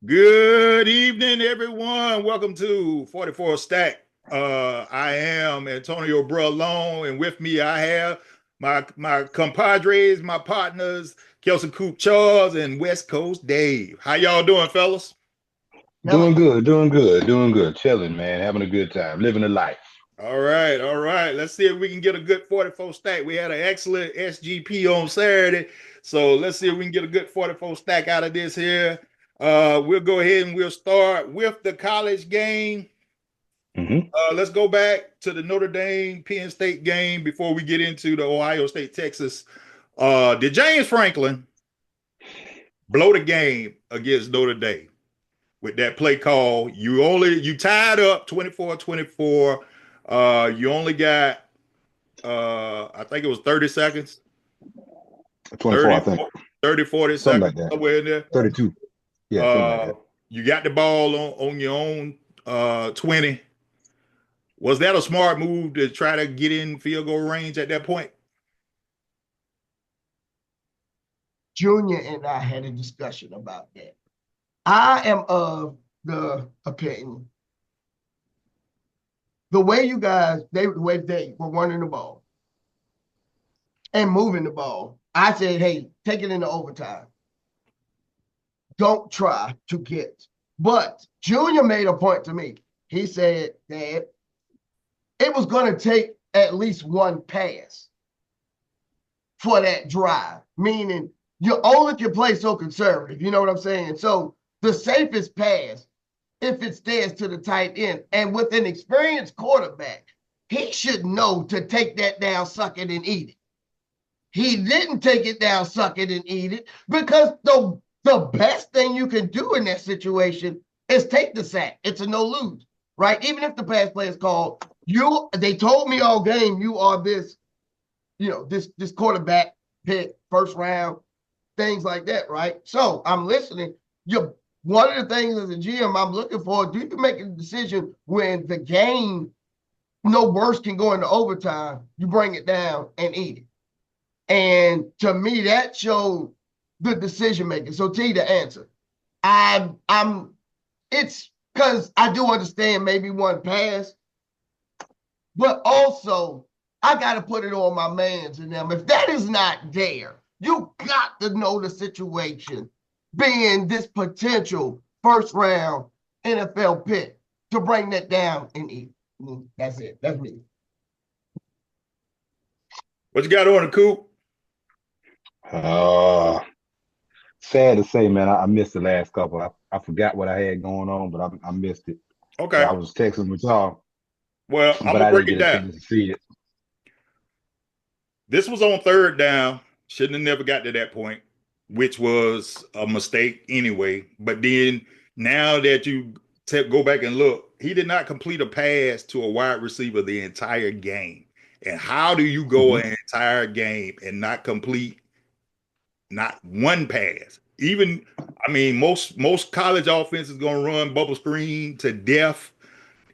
Good evening, everyone. Welcome to 44 Stack. I am Antonio Brulon, and with me I have my compadres, my partners, Kelson Coop Charles and West Coast Dave. How y'all doing, fellas? Hella Doing good, doing good, doing good. Chilling, man. Having a good time. Living the life. All right, all right. Let's see if we can get a good 44 stack. We had an excellent SGP on Saturday, so let's see if we can get a good 44 stack out of this here. We'll go ahead and we'll start with the college game. Hmm. Let's go back to the Notre Dame Penn State game before we get into the Ohio State Texas. Did James Franklin blow the game against Notre Dame with that play call? You tied up 24-24. You only got I think it was 30 seconds, 24, I 30, think. 30, 40 Something seconds, like that. somewhere in there. 32. Yeah, something like Uh, that. you got the ball on your own 20. Was that a smart move to try to get in field goal range at that point? Junior and I had a discussion about that. I am of the opinion the way the way they were running the ball and moving the ball. I said, hey, take it into overtime. Don't try to get. But Junior made a point to me. He said that it was going to take at least one pass for that drive, meaning you only can play so conservative. You know what I'm saying? So the safest pass, if it stays to the tight end, and with an experienced quarterback, he should know to take that down, suck it, and eat it. He didn't take it down, suck it, and eat it because the best thing you can do in that situation is take the sack. It's a no lose, right? Even if the pass play is called, they told me all game you are this, this quarterback pick, first round, things like that, right? So I'm listening. You One of the things as a GM I'm looking for, do you make a decision when the game no worse can go into overtime, you bring it down and eat it. And to me, that showed good decision making. So T, the answer. I'm it's because I do understand maybe one pass, but also I got to put it on my mans and them. If that is not there, you got to know the situation being this potential first round NFL pick to bring that down and eat. That's it. That's me. What you got on the Coop? Uh, Sad to say, man, I missed the last couple. I forgot what I had going on, but I missed it. So I Okay. was texting with y'all, Well, I'm but gonna I break didn't it get a down. chance to see it. This was on third down. Shouldn't have never got to that point, which was a mistake anyway. But then now that you go back and look, he did not complete a pass to a wide receiver the entire game. And how do you go Hmm. an entire game and not complete not one pass? Even I mean, most college offense is gonna run bubble screen to death.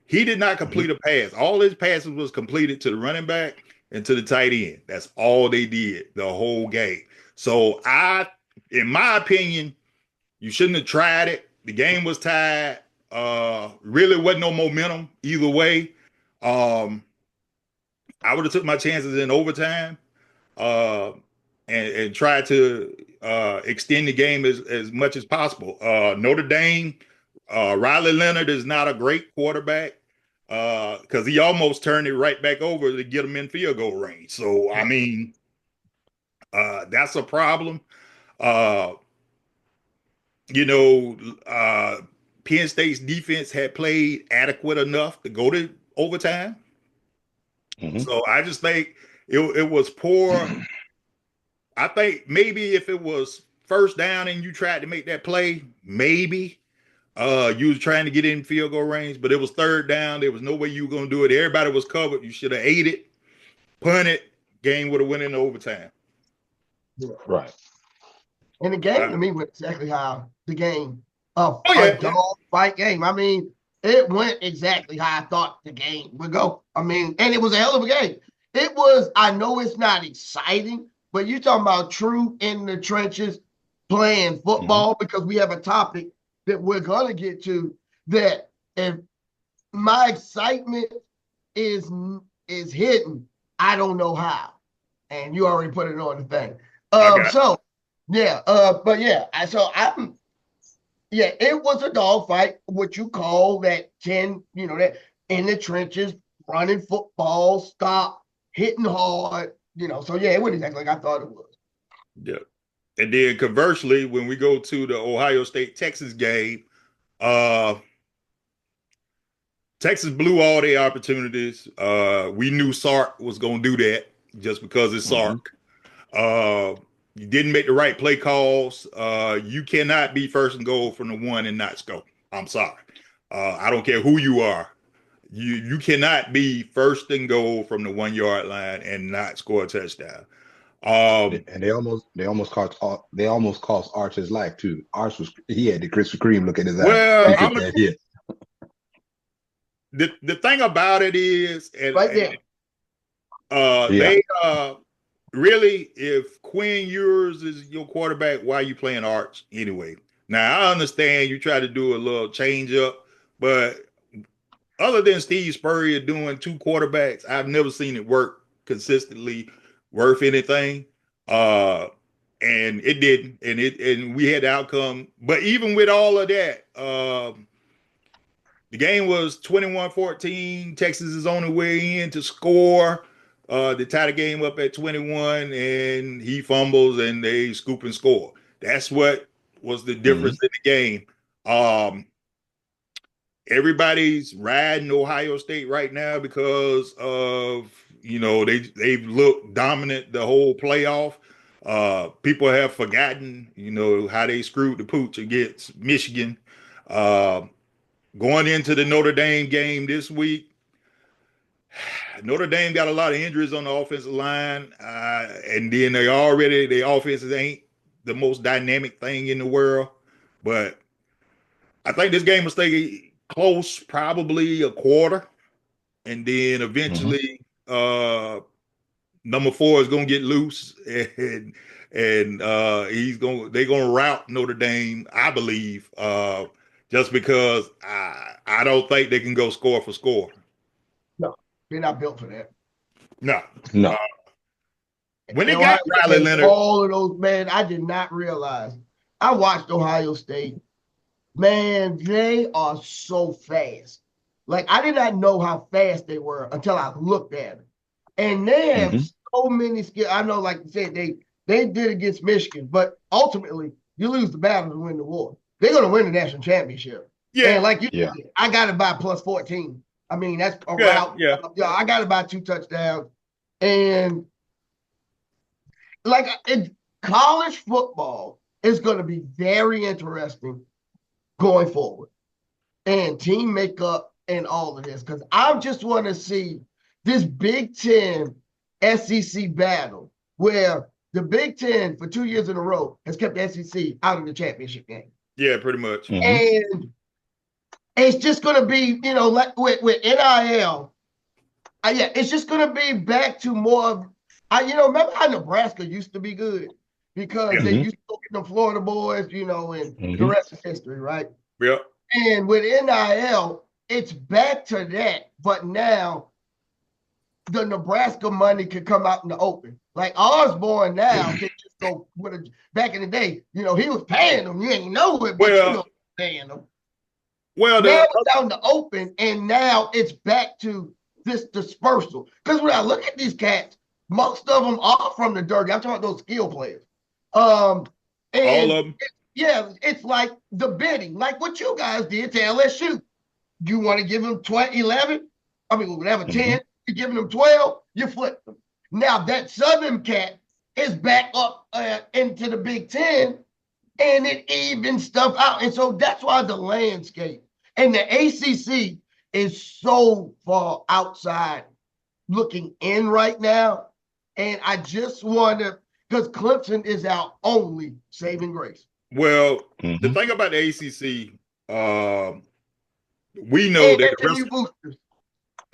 He did not Hmm. complete a pass. All his passes was completed to the running back and to the tight end. That's all they did the whole game. So in my opinion, you shouldn't have tried it. The game was tied. Really wasn't no momentum either way. Um, I would have took my chances in overtime uh, and tried to extend the game as much as possible. Notre Dame, Riley Leonard is not a great quarterback because he almost turned it right back over to get him in field goal range. So, I Yeah. mean, that's a problem. Uh, you know, Penn State's defense had played adequate enough to go to overtime. Hmm. So I just think it was poor. I think maybe if it was first down and you tried to make that play, maybe you was trying to get in field goal range, but it was third down. There was no way you were gonna do it. Everybody was covered. You should have ate it, punted, game would have went into overtime. Yeah. Right. And the game Uh, to me went exactly how the game oh a yeah, yeah. dog fight game. I mean, it went exactly how I thought the game would go. I mean, and it was a hell of a game. It was, I know it's not exciting, but you're talking about true in the trenches playing Hmm. football because we have a topic that we're gonna get to, that if my excitement is hidden, I don't know how. And you already put it on the thing. So yeah, but yeah, it was a dogfight, what you call that 10, that in the trenches, running football, stop, hitting hard, so yeah, it wasn't exactly like I thought it was. Yeah. And then conversely, when we go to the Ohio State Texas game, Texas blew all their opportunities. We knew Sark was going to do that just because it's Sark. You didn't make the right play calls. You cannot be first and goal from the 1 and not score. I'm sorry. I don't care who you are. You cannot be first and goal from the 1 yard line and not score a touchdown. And they almost cost Arch his life too. Arch he had the Krispy Kreme look at his eye. The thing about it is, they really, if Quinn Ewers is your quarterback, why are you playing Arch anyway? Now I understand you try to do a little change up, but other than Steve Spurrier doing 2 quarterbacks, I've never seen it work consistently worth anything. And it didn't, and we had the outcome. But even with all of that, the game was 21-14. Texas is on the way in to score. They tie the game up at 21, and he fumbles, and they scoop and score. That's what was the difference in the game. Everybody's riding Ohio State right now because of, they've looked dominant the whole playoff. People have forgotten, how they screwed the pooch against Michigan. Going into the Notre Dame game this week, Notre Dame got a lot of injuries on the offensive line, and then their offenses ain't the most dynamic thing in the world. But I think this game will stay close, probably a quarter, and then eventually number 4 is gonna get loose, and they're gonna rout Notre Dame, I believe, just because I don't think they can go score for score. No, they're not built for that. No. When they Ohio got Riley Leonard, all of those, man, I did not realize. I watched Ohio State. Man, they are so fast. Like, I did not know how fast they were until I looked at them. And they have so many skills. I know, like you said, they did against Michigan, but ultimately, you lose the battle to win the war. They're going to win the national championship. Yeah. And like you said, I got it by plus 14. I mean, that's a route. Yeah, I got it by 2 touchdowns. And like college football is going to be very interesting going forward, and team makeup and all of this, because I just want to see this Big Ten SEC battle where the Big Ten for 2 years in a row has kept the SEC out of the championship game. Yeah, pretty much. And it's just going to be, like with NIL, it's just going to be back to more of, remember how Nebraska used to be good? Because they used to go get them Florida boys, and the rest is history, right? Yeah. And with NIL, it's back to that. But now the Nebraska money can come out in the open. Like Osborne now can just go back in the day, he was paying them. You ain't know it, but you know paying them. Well, now it's out in the open, and now it's back to this dispersal. Because when I look at these cats, most of them are from the dirty. I'm talking about those skill players. And all of them. It's like the bidding, like what you guys did to LSU. You want to give them 11? I mean, whatever, 10. You're giving them 12, you flip them. Now that Southern cat is back up into the Big Ten, and it evens stuff out. And so that's why the landscape and the ACC is so far outside looking in right now. And I just want to, because Clemson is our only saving grace. Well, the thing about the ACC, we know that SMU boosters.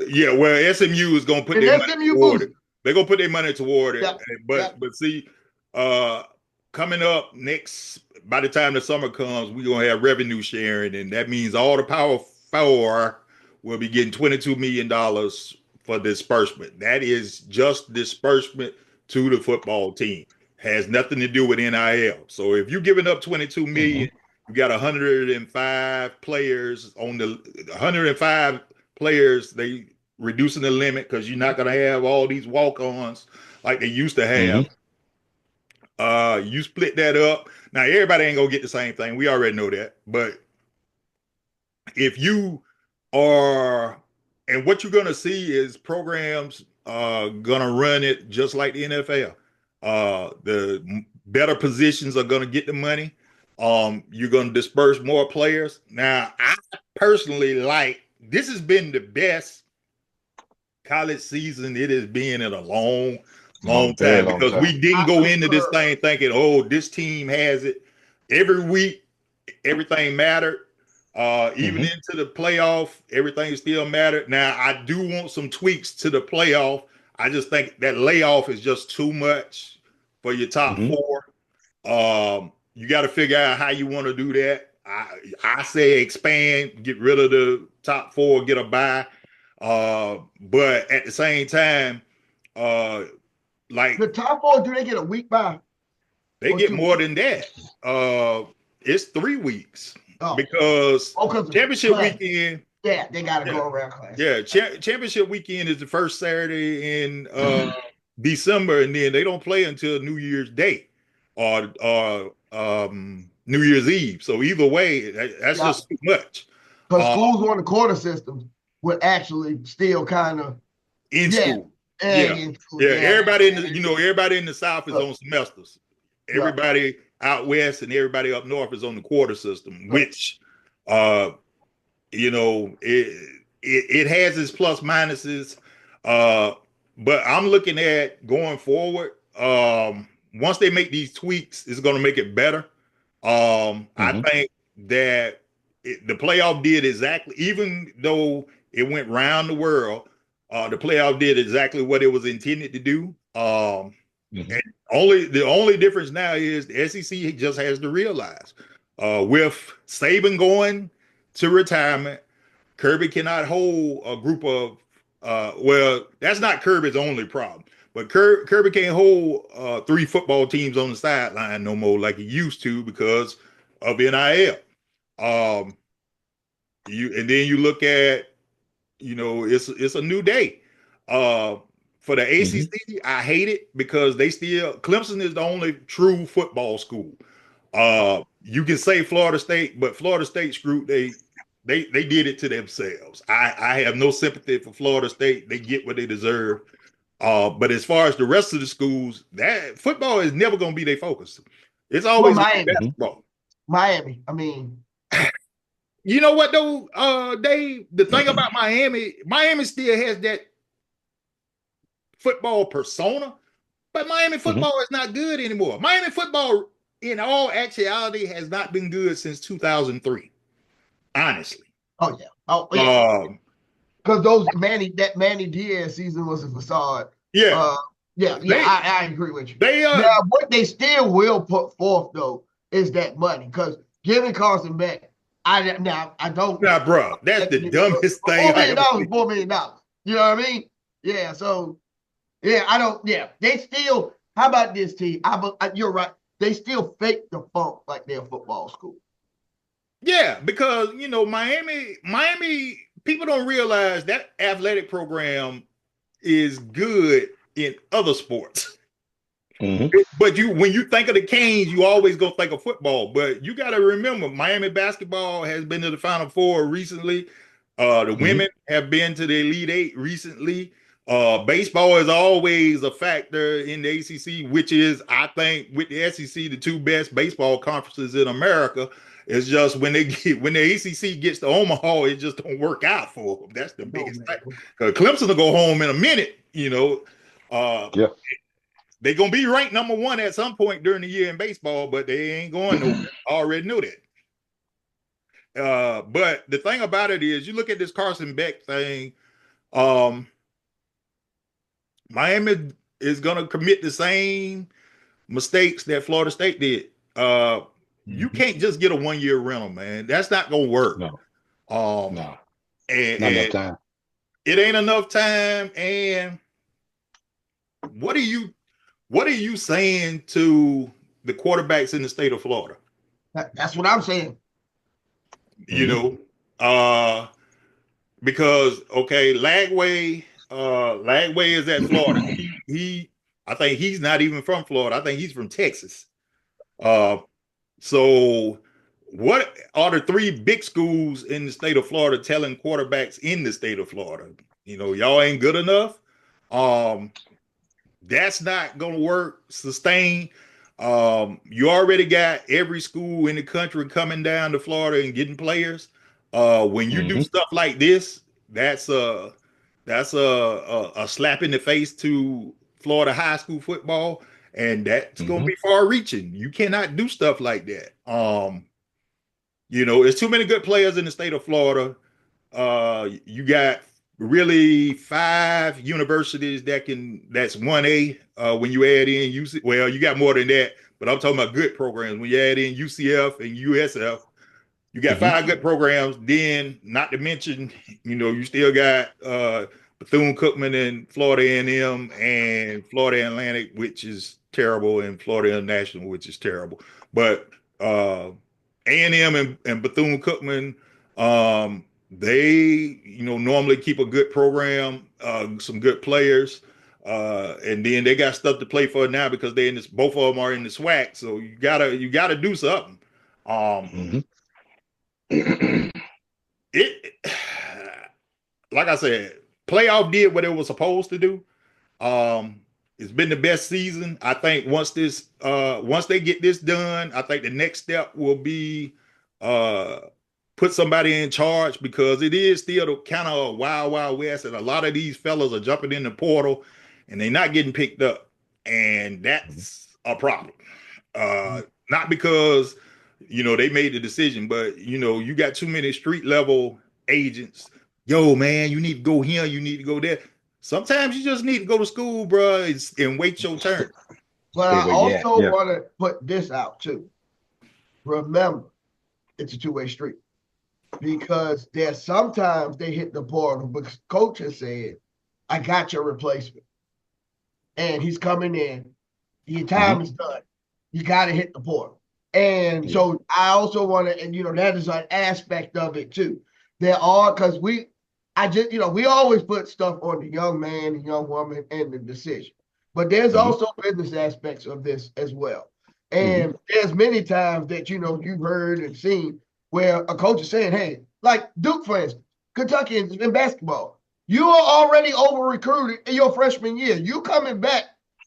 Yeah, well, SMU is going to put their money toward it. They're going to put their money toward it. But see, coming up next, by the time the summer comes, we're going to have revenue sharing, and that means all the Power Four will be getting $22 million for disbursement. That is just disbursement to the football team. Has nothing to do with NIL. So if you're giving up $22 million, you got 105 players on the 105 players. They reducing the limit because you're not going to have all these walk-ons like they used to have. You split that up. Now everybody ain't gonna get the same thing. We already know that. But if you are, and what you're gonna see is programs gonna run it just like the NFL. The better positions are gonna get the money. You're gonna disperse more players. Now, I personally like this has been the best college season it has been in a long time because we didn't go into this thing thinking, oh, this team has it. Every week, everything mattered. Even into the playoff, everything still mattered. Now, I do want some tweaks to the playoff. I just think that layoff is just too much for your top four. You got to figure out how you want to do that. I say expand, get rid of the top four, get a bye. But at the same time, like the top four, do they get a week bye? They get more than that. It's 3 weeks because championship weekend. Yeah, they got to go around class. Yeah, championship weekend is the first Saturday in December, and then they don't play until New Year's Day or New Year's Eve. So either way, that's just too much. Because schools on the quarter system would actually still kind of in school. Everybody in the everybody in the South is on semesters. Everybody out west and everybody up north is on the quarter system, which it has its plus minuses. But I'm looking at going forward. Once they make these tweaks, it's going to make it better. I think that the playoff did exactly, even though it went round the world, the playoff did exactly what it was intended to do. And the only difference now is the SEC just has to realize with Saban going to retirement, Kirby cannot hold a group of well, that's not Kirby's only problem, but Kirby can't hold 3 football teams on the sideline no more like he used to because of NIL. And then you look at, it's a new day. For the ACC, I hate it because Clemson is the only true football school. You can say Florida State, but Florida State screwed. They did it to themselves. I have no sympathy for Florida State. They get what they deserve. But as far as the rest of the schools, that football is never going to be their focus. It's always basketball. Miami. I mean, you know what though, Dave? The thing about Miami still has that football persona, but Miami football is not good anymore. Miami football, in all actuality, has not been good since 2003. Honestly. Oh yeah. Because Manny Diaz season was a facade. Yeah. I agree with you. Now, what they still will put forth though is that money. Because giving Carson Beck, I don't. Nah, bro, that's the dumbest thing. $4 million. You know what I mean? Yeah. So, I don't. Yeah, they still. How about this, T? You're right. They still fake the funk like they're a football school. Yeah, because Miami people don't realize that athletic program is good in other sports. But when you think of the Canes, you always go think of football. But you got to remember, Miami basketball has been to the Final Four recently. The women have been to the Elite Eight recently. Baseball is always a factor in the ACC, which is, I think, with the SEC, the 2 best baseball conferences in America. It's just when the ACC gets to Omaha, it just don't work out for them. That's the biggest thing. Because Clemson will go home in a minute. They're going to be ranked number 1 at some point during the year in baseball, but they ain't going nowhere. I already knew that. But the thing about it is, you look at this Carson Beck thing, Miami is going to commit the same mistakes that Florida State did. You can't just get a 1-year rental, man. That's not gonna work. No, Um, no, not enough and time. it ain't enough time. And what are you saying to the quarterbacks in the state of Florida? That's what I'm saying. You know, because okay, Lagway is at Florida. I think he's not even from Florida. I think he's from Texas. So what are the 3 big schools in the state of Florida telling quarterbacks in the state of Florida? Y'all ain't good enough. That's not gonna work. Sustain. You already got every school in the country coming down to Florida and getting players. When you do stuff like this, that's a slap in the face to Florida high school football, and that's going to be far reaching. You cannot do stuff like that. There's too many good players in the state of Florida. You got really 5 universities that's 1A. When you add in UC, well, you got more than that, but I'm talking about good programs. When you add in UCF and USF, you got 5 good programs. Then, not to mention, you still got Bethune-Cookman and Florida A&M and Florida Atlantic, which is terrible, and Florida International, which is terrible. But A&M and Bethune-Cookman, they normally keep a good program, some good players, and then they got stuff to play for now because they in this. Both of them are in the SWAC, so you gotta do something. It like I said, playoff did what it was supposed to do. It's been the best season. I think once they get this done, I think the next step will be put somebody in charge, because it is still kind of a wild, wild west, and a lot of these fellas are jumping in the portal and they're not getting picked up, and that's a problem. Not because they made the decision, but you got too many street level agents. Yo, man, you need to go here, you need to go there. Sometimes you just need to go to school, bro, and wait your turn. But I also want to put this out too. Remember, it's a two-way street, because there's sometimes they hit the portal because coach has said, I got your replacement, and he's coming in. Your time is done. You got to hit the portal. And so I also want to, and that is an aspect of it too. There are, because we always put stuff on the young man, the young woman, and the decision. But there's also business aspects of this as well. And there's many times that, you've heard and seen where a coach is saying, hey, like Duke, for instance, Kentucky in basketball, you are already over-recruited in your freshman year. You coming back,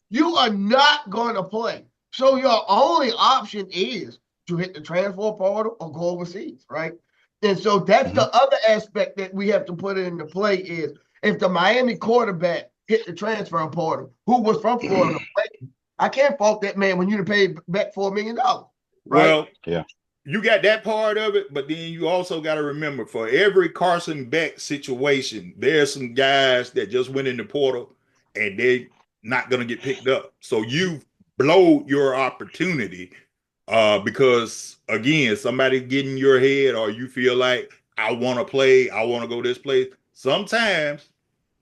you are not going to play. So your only option is to hit the transfer portal or go overseas, right? And so that's the other aspect that we have to put into play is if the Miami quarterback hit the transfer portal, who was from Florida, I can't fault that man when you paid back $4 million, right? Well, you got that part of it, but then you also got to remember, for every Carson Beck situation, there's some guys that just went in the portal and they're not going to get picked up. So you blow your opportunity because, again, somebody getting your head, or you feel like, I want to play, I want to go this place. Sometimes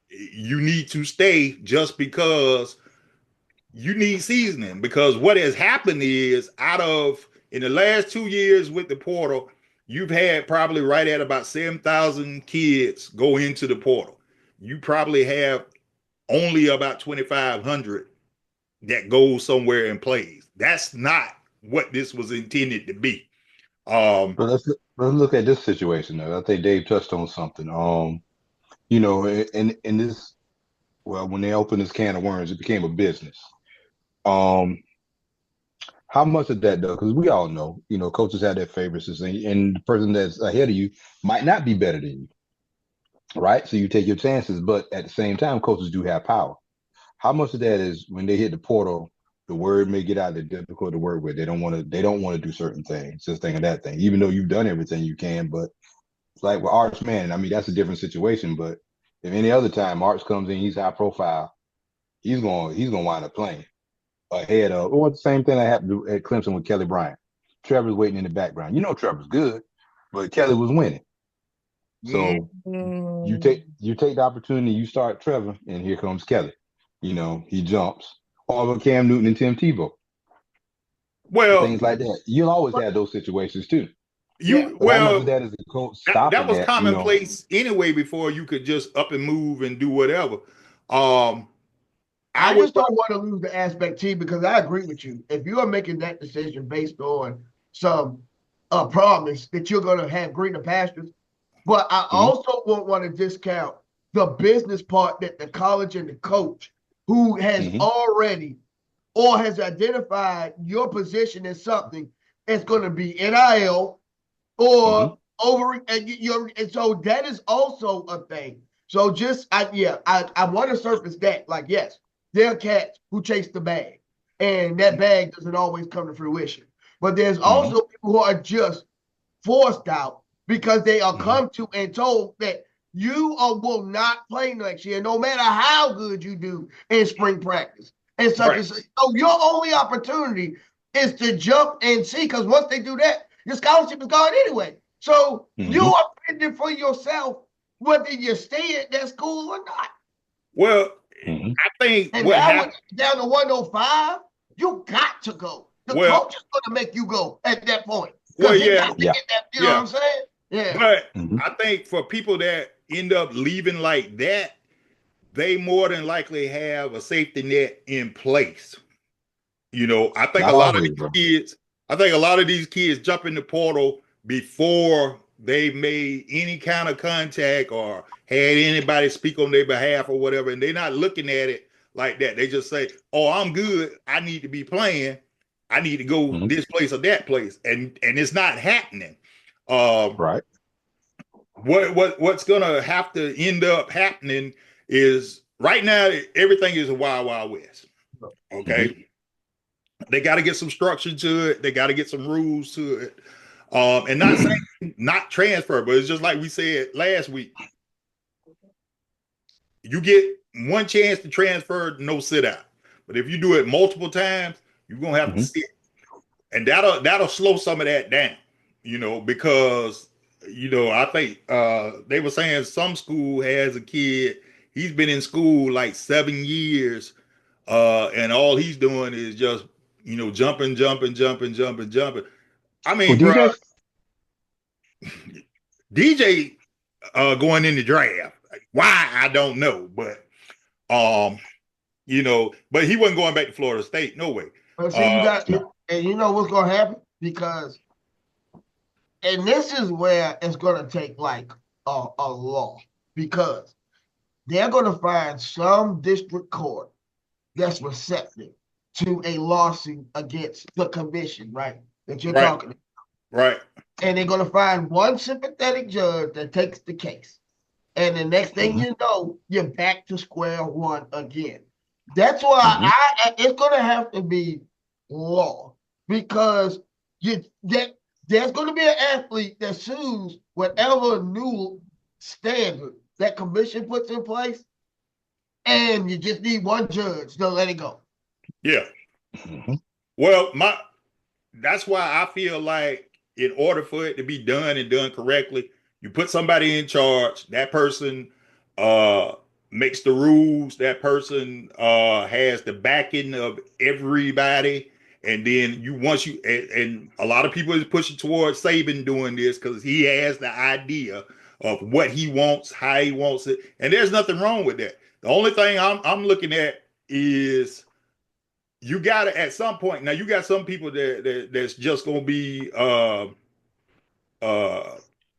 you need to stay just because you need seasoning, because what has happened is in the last 2 years with the portal, you've had probably right at about 7,000 kids go into the portal. You probably have only about 2,500 that goes somewhere and plays. That's not what this was intended to be. But let's look at this situation though. I think Dave touched on something. In this, well, when they opened this can of worms, it became a business. How much of that though? Because we all know, coaches have their favorites, and the person that's ahead of you might not be better than you, right? So you take your chances, but at the same time, coaches do have power. How much of that is when they hit the portal, the word may get out, they're difficult to work with. They don't want to do certain things, this thing and that thing, even though you've done everything you can. But it's like with Arch Manning, I mean, that's a different situation. But if any other time Arch comes in, he's high profile, he's going to wind up playing. ahead of, or the same thing that happened at Clemson with Kelly Bryant. Trevor's waiting in the background. You know Trevor's good, but Kelly was winning. So you take the opportunity, you start Trevor, and here comes Kelly. You know, he jumps. Or with Cam Newton and Tim Tebow. Well, Things like that. You'll always have those situations too. you But how much well of that is the coach that stopping was that? commonplace anyway before you could just up and move and do whatever. I just don't want to lose the aspect, T, because I agree with you. If you are making that decision based on some promise that you're going to have greener pastures, but I also won't want to discount the business part that the college and the coach who has already or has identified your position as something that's going to be NIL or over, and so that is also a thing. So just I want to surface that, like, yes, there are cats who chase the bag, and that bag doesn't always come to fruition. But there's also people who are just forced out because they are come to and told that you will not play next year, no matter how good you do in spring practice. And such as so your only opportunity is to jump and see, because once they do that, your scholarship is gone anyway. So you are fending for yourself whether you stay at that school or not. Well, I think and what now down to 105, you got to go. The coach is going to make you go at that point. Well, you know what I'm saying? Yeah. But I think for people that end up leaving like that, they more than likely have a safety net in place. You know, I think a lot of these kids jump in the portal before they made any kind of contact or had anybody speak on their behalf or whatever, and they're not looking at it like that. They just say, "Oh, I'm good. I need to be playing. I need to go this place or that place," and it's not happening. Right. What's gonna have to end up happening is right now everything is a wild, wild west. Okay. They got to get some structure to it. They got to get some rules to it. And not saying not transfer, but it's just like we said last week. You get one chance to transfer, no sit out. But if you do it multiple times, you're gonna have to sit. And that'll slow some of that down, you know, because I think they were saying some school has a kid, he's been in school like 7 years, and all he's doing is just jumping. I mean, bro, DJ going in the draft. Why, I don't know, but but he wasn't going back to Florida State, no way. But see, and you know what's gonna happen? Because, and this is where it's gonna take like a law, because they're gonna find some district court that's receptive to a lawsuit against the commission, right? That you're talking about. Right. And they're going to find one sympathetic judge that takes the case. And the next thing you know, you're back to square one again. That's why it's going to have to be law, because there's going to be an athlete that sues whatever new standard that commission puts in place, and you just need one judge to let it go. Yeah. Well, that's why I feel like in order for it to be done and done correctly, you put somebody in charge. That person makes the rules. That person has the backing of everybody. And then and a lot of people is pushing towards Saban doing this because he has the idea of what he wants, how he wants it. And there's nothing wrong with that. The only thing I'm looking at is you got to, at some point, now you got some people that's just going to be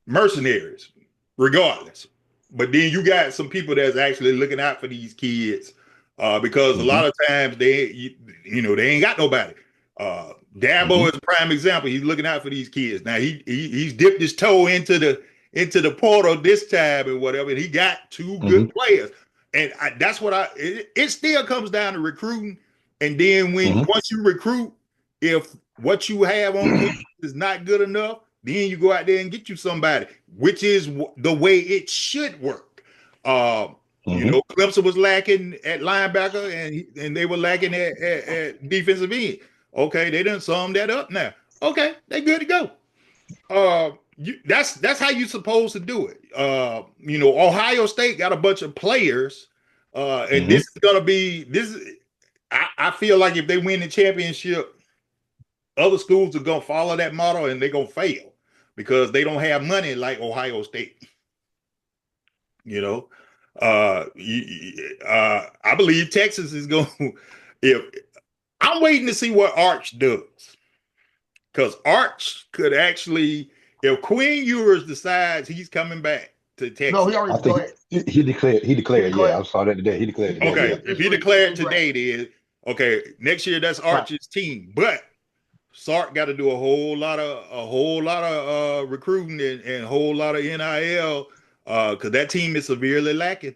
mercenaries regardless. But then you got some people that's actually looking out for these kids because a lot of times they ain't got nobody. Dabo is a prime example. He's looking out for these kids. Now he's dipped his toe into the portal this time and whatever, and he got two good players. And that's what it still comes down to recruiting. And then once you recruit, if what you have on campus is not good enough, then you go out there and get you somebody, which is the way it should work. You know, Clemson was lacking at linebacker, and they were lacking at defensive end. Okay, they done sum that up now. Okay, they good to go. That's how you supposed to do it. You know, Ohio State got a bunch of players, and this is gonna be this. I feel like if they win the championship, other schools are gonna follow that model and they're gonna fail because they don't have money like Ohio State. You know, I believe Texas is going. If I'm waiting to see what Arch does, because Arch could actually, if Quinn Ewers decides he's coming back to Texas. No, he already declared. He declared. Yeah, I saw that today. He declared today. Okay, Yeah. if he declared today, then okay, next year that's Arch's team, but Sark got to do a whole lot of recruiting and a whole lot of NIL because that team is severely lacking.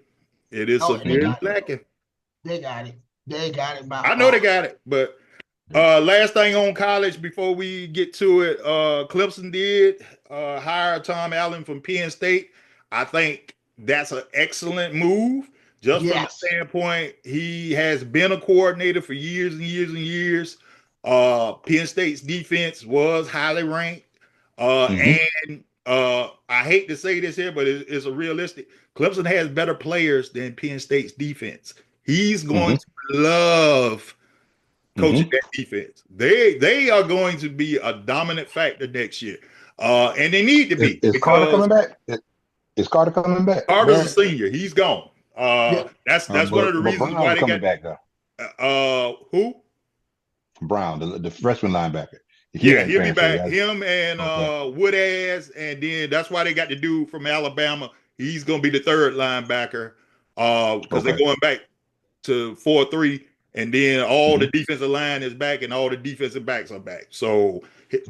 It is severely lacking. They got it. They got it. I know they got it, but last thing on college before we get to it, Clemson did hire Tom Allen from Penn State. I think that's an excellent move. Just from the standpoint, he has been a coordinator for years and years and years. Penn State's defense was highly ranked. And I hate to say this here, but it's a realistic. Clemson has better players than Penn State's defense. He's going to love coaching that defense. They are going to be a dominant factor next year. And they need to be. Is Carter coming back? Is Carter coming back? Carter's a senior. He's gone. That's one of the reasons why they got back though. Who? Brown, the freshman linebacker. He'll be back. Him and Woodaz, and then that's why they got the dude from Alabama. He's going to be the third linebacker because they're going back to 4-3, and then all the defensive line is back, and all the defensive backs are back. So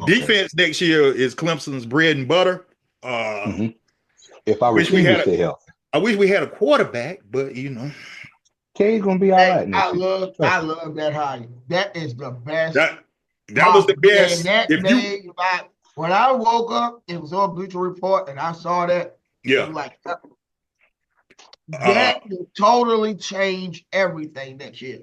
defense next year is Clemson's bread and butter. If I wish we had stay healthy, I wish we had a quarterback, but you know. K's gonna be all right. I love that hire. That is the best. That was the best. When I woke up, it was on Bleacher Report, and I saw that. Yeah, like that will totally change everything next year.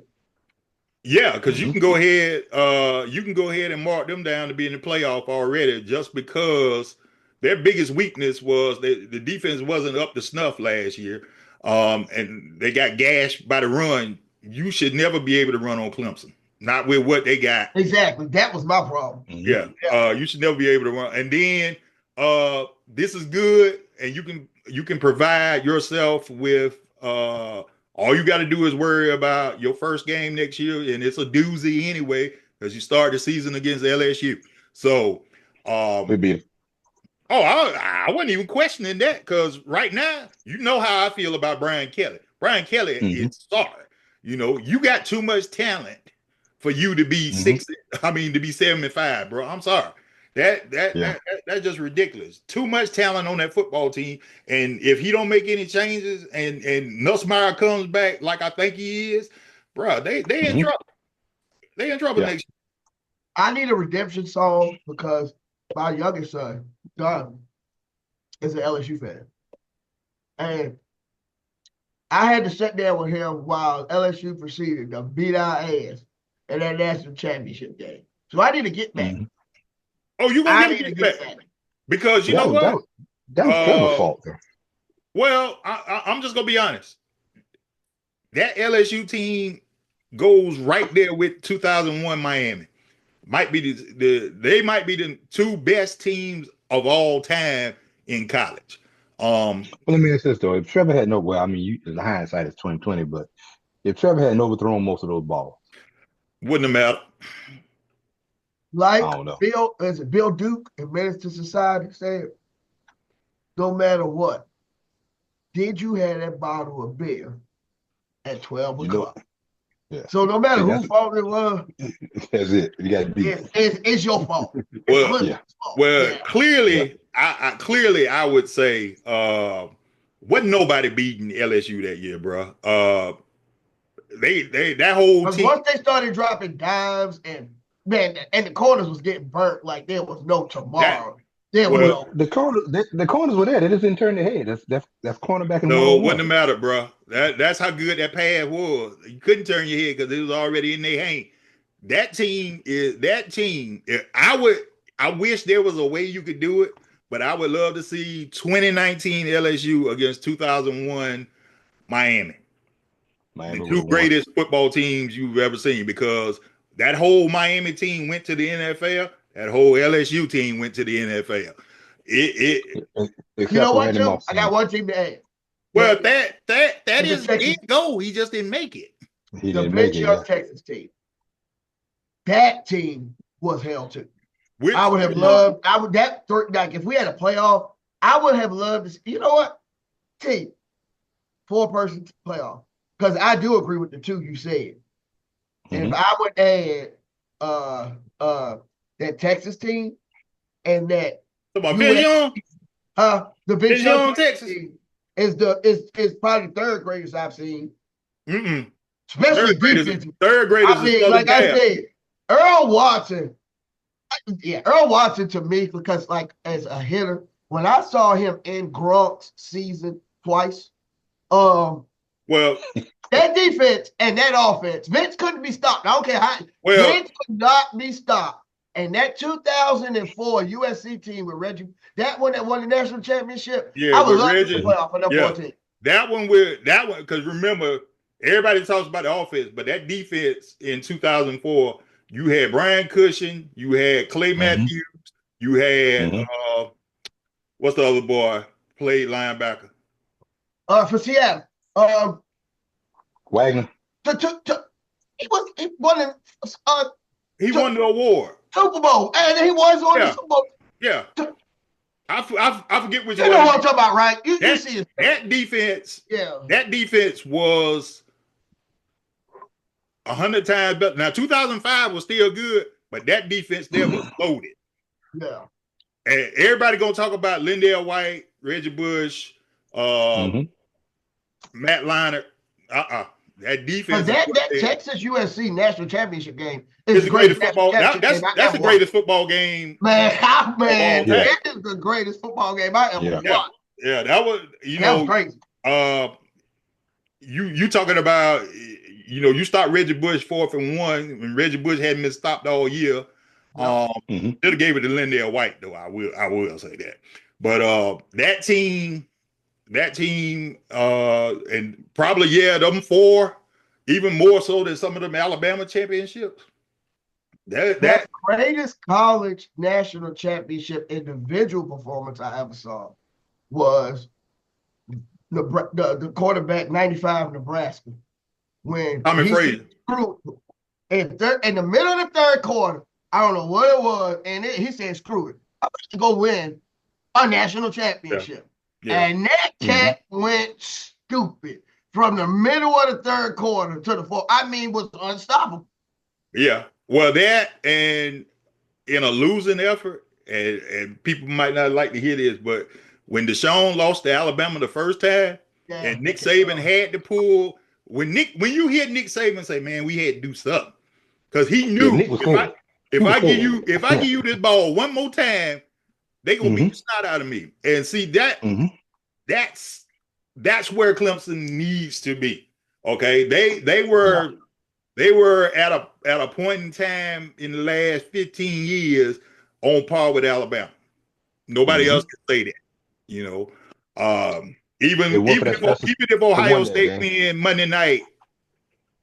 Yeah, because you can go ahead, and mark them down to be in the playoff already, just because their biggest weakness was the defense wasn't up to snuff last year. And they got gashed by the run. You should never be able to run on Clemson. Not with what they got. Exactly. That was my problem. Yeah. You should never be able to run. And then this is good, and you can provide yourself with all you got to do is worry about your first game next year, and it's a doozy anyway, because you start the season against LSU. So I wasn't even questioning that, because right now, you know how I feel about Brian Kelly. Brian Kelly is sorry. You know, you got too much talent for you to be to be 75, bro. I'm sorry. That's just ridiculous. Too much talent on that football team. And if he don't make any changes and Nussmeier comes back like I think he is, bro, they in trouble. They in trouble next year. I need a redemption song because my youngest son, Don, is an LSU fan. And I had to sit there with him while LSU proceeded to beat our ass in that national championship game. So I need to get back. Oh, you gonna get back? Because you know what? That was Trevor's fault. Well, I'm just gonna be honest. That LSU team goes right there with 2001 Miami. Might be they might be the two best teams of all time in college. Well, let me ask this though: if Trevor had the hindsight is 2020, but if Trevor hadn't overthrown most of those balls, wouldn't have mattered. Like Bill Duke in Menace to Society said, no matter what, did you have that bottle of beer at 12 o'clock? Yeah. So no matter whose fault it was, that's it. You got to be. It's your fault. Clearly, I would say wasn't nobody beating LSU that year, bro. They that whole team. Once they started dropping dimes and the corners was getting burnt like there was no tomorrow. Yeah, we Well, know. The corners were there. They just didn't turn their head. That's cornerback and no, it 1-on-1. wouldn't matter, bro. That's how good that pass was. You couldn't turn your head because it was already in their hand. That team. I wish there was a way you could do it, but I would love to see 2019 LSU against 2001 Miami. The Miami would two have won. greatest football teams you've ever seen, because that whole Miami team went to the NFL. That whole LSU team went to the NFL. It You Except know for what, Randy Joe? Moss. I got one team to add. well, That that the is Texas, it. Go. He just didn't make it. He the didn't make Vince it. Young Yeah. Texas team. That team was hell too. Which, I would have loved. Like if we had a playoff, I would have loved to. You know what? Team 4-person playoff, because I do agree with the two you said. And if I would add that Texas team and that about Vince Young, the Vince Vince Young Young, Texas. team is probably the third greatest I've seen. Especially defense. Third greatest I is mean, Southern like I Cal. said, Earl Watson. Yeah, Earl Watson to me, because like as a hitter, when I saw him in Grunk's season twice, Well, that defense and that offense, Vince couldn't be stopped. I don't care how. Well- Vince could not be stopped. And that 2004 USC team with Reggie, that one that won the national championship, Yeah, I would with love Reggie. to play off of that Yeah. 14. that one, because remember, everybody talks about the offense, but that defense in 2004, you had Brian Cushing, you had Clay Matthews, you had what's the other boy played linebacker? For Seattle. Wagner. He won He won the award. Super Bowl, and he was on the Yeah. Super Bowl. Yeah, I forget which You one. know what I'm talking about, right? You see it. That defense. Yeah. That defense was 100 times better. Now 2005 was still good, but that defense there was loaded. Yeah. And everybody gonna talk about Lindell White, Reggie Bush, Matt Leinart. That defense. That Texas USC national championship game is is the greatest football. That's the greatest football game. Man, Yeah. that is the greatest football game I ever watched. Yeah, that was That was crazy. You talking about, you start Reggie Bush 4th and 1 when Reggie Bush hadn't been stopped all year. Should have gave it to Lindell White, though. I will say that. But that team, and probably them 4, even more so than some of them Alabama championships. That greatest college national championship individual performance I ever saw was the quarterback 95 Nebraska, when Tommy Frazier in the middle of the third quarter. I don't know what it was, and he said, "Screw it, I'm going to go win a national championship." Yeah. And that cat went stupid from the middle of the third quarter to the fourth. I mean, was unstoppable. Yeah. Well, that, and in a losing effort, and people might not like to hear this, but when Deshaun lost to Alabama the first time, and Nick Saban had to pull, when you hear Nick Saban say, "Man, we had to do something," because he knew if I give you this ball one more time, they gonna beat the snot out of me. And see that's where Clemson needs to be. Okay, they were at a point in time in the last 15 years on par with Alabama. Nobody else can say that. Even if Ohio State win Monday night,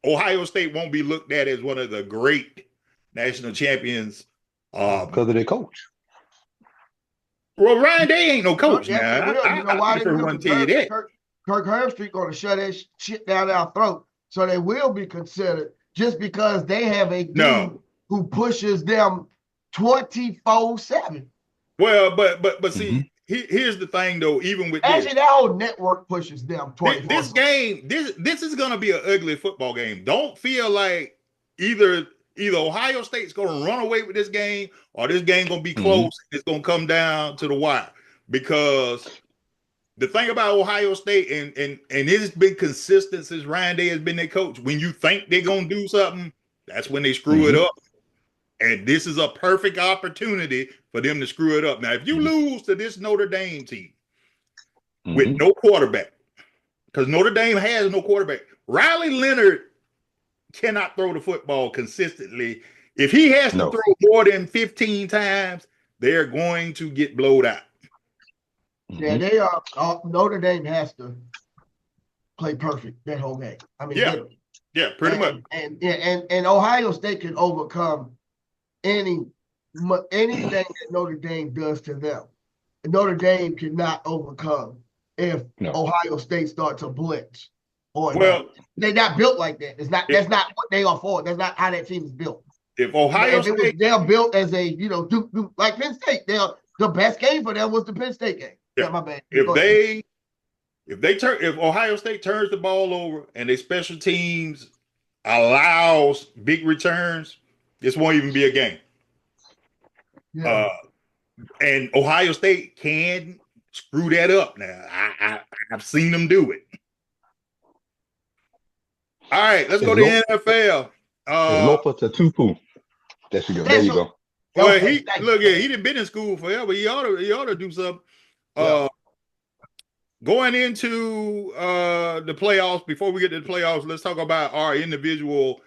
Ohio State won't be looked at as one of the great national champions because of their coach. Well, Ryan Day ain't no coach now. You know why? Tell you that. Kirk Herbstreit going to shut that shit down our throat, so they will be considered just because they have a dude who pushes them 24/7. Well, but see, here's the thing though. Even with that whole network pushes them 24/7. This game, this is going to be an ugly football game. Don't feel like either Ohio State's going to run away with this game, or this game going to be close. It's going to come down to the wire, because the thing about Ohio State, and it's been consistent since Ryan Day has been their coach. When you think they're going to do something, that's when they screw it up. And this is a perfect opportunity for them to screw it up. Now, if you lose to this Notre Dame team with no quarterback, because Notre Dame has no quarterback, Riley Leonard cannot throw the football consistently. If he has to throw more than 15 times, they're going to get blowed out. Yeah, they are. Notre Dame has to play perfect that whole game. I mean, literally. Yeah, pretty much. And Ohio State can overcome anything that Notre Dame does to them. Notre Dame cannot overcome if Ohio State starts to blitz. They're not built like that. That's not what they are for. That's not how that team is built. If Ohio State, they're built as a like Penn State. The best game for them was the Penn State game. Yeah, my bad. If Ohio State turns the ball over and their special teams allows big returns, this won't even be a game. Yeah. And Ohio State can screw that up. Now I've seen them do it. All right, let's go to NFL. Lofa Tatupu. There you go. Well, he didn't been in school forever. He ought to do something. Going into the playoffs, before we get to the playoffs, let's talk about our individual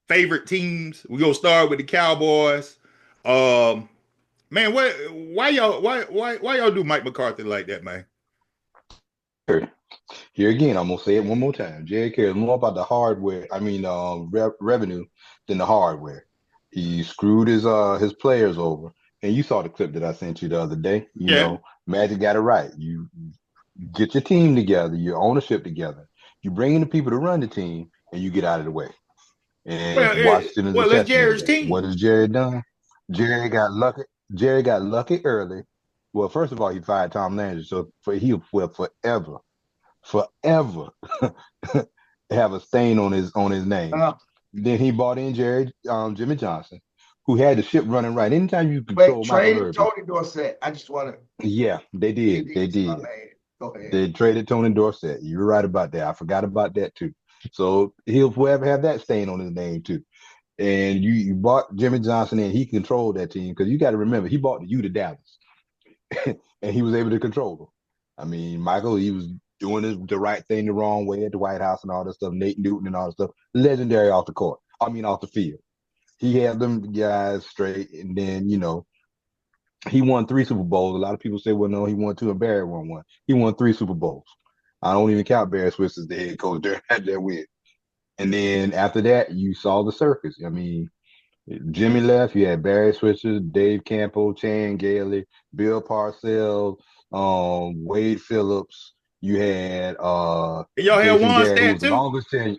favorite teams. We're gonna start with the Cowboys. Man, why y'all do Mike McCarthy like that, man? Here again, I'm gonna say it one more time. Jerry cares more about the hardware, revenue than the hardware. He screwed his players over. And you saw the clip that I sent you the other day. You know, Magic got it right. You get your team together, your ownership together. You bring in the people to run the team, and you get out of the way. And Washington is that's Jerry's team. What has Jerry done? Jerry got lucky. Jerry got lucky early. Well, first of all, he fired Tomlin, so he will forever have a stain on his name. Then he bought in Jimmy Johnson, who had the ship running right. Anytime you control traded Tony Dorsett. I just want to. Yeah, they did. They did. Go ahead. They traded Tony Dorsett. You're right about that. I forgot about that too. So he'll forever have that stain on his name too. And you bought Jimmy Johnson and he controlled that team, because you got to remember he bought the U to Dallas, and he was able to control them. I mean, Michael, he was doing the right thing the wrong way at the White House and all that stuff. Nate Newton and all that stuff. Legendary off the field. He had them guys straight, and then, he won 3 Super Bowls. A lot of people say, well, no, he won 2 and Barry won 1. He won 3 Super Bowls. I don't even count Barry Switz as the head coach during that win. And then after that, you saw the circus. I mean, Jimmy left. You had Barry Switzer, Dave Campo, Chan Gailey, Bill Parcells, Wade Phillips. You had y'all had Wannstedt too? Longest tenure.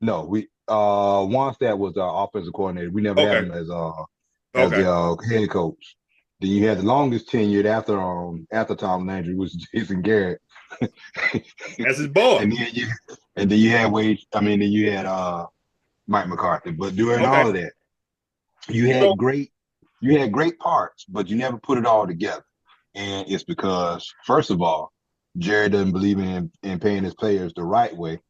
No, Wannstedt was our offensive coordinator. We never had him as the head coach. Then you had the longest tenured after Tom Landry was Jason Garrett. That's his boy. And then you had Wade. I mean, then you had Mike McCarthy. But during all of that, you had great parts, but you never put it all together. And it's because, first of all, Jerry doesn't believe in paying his players the right way,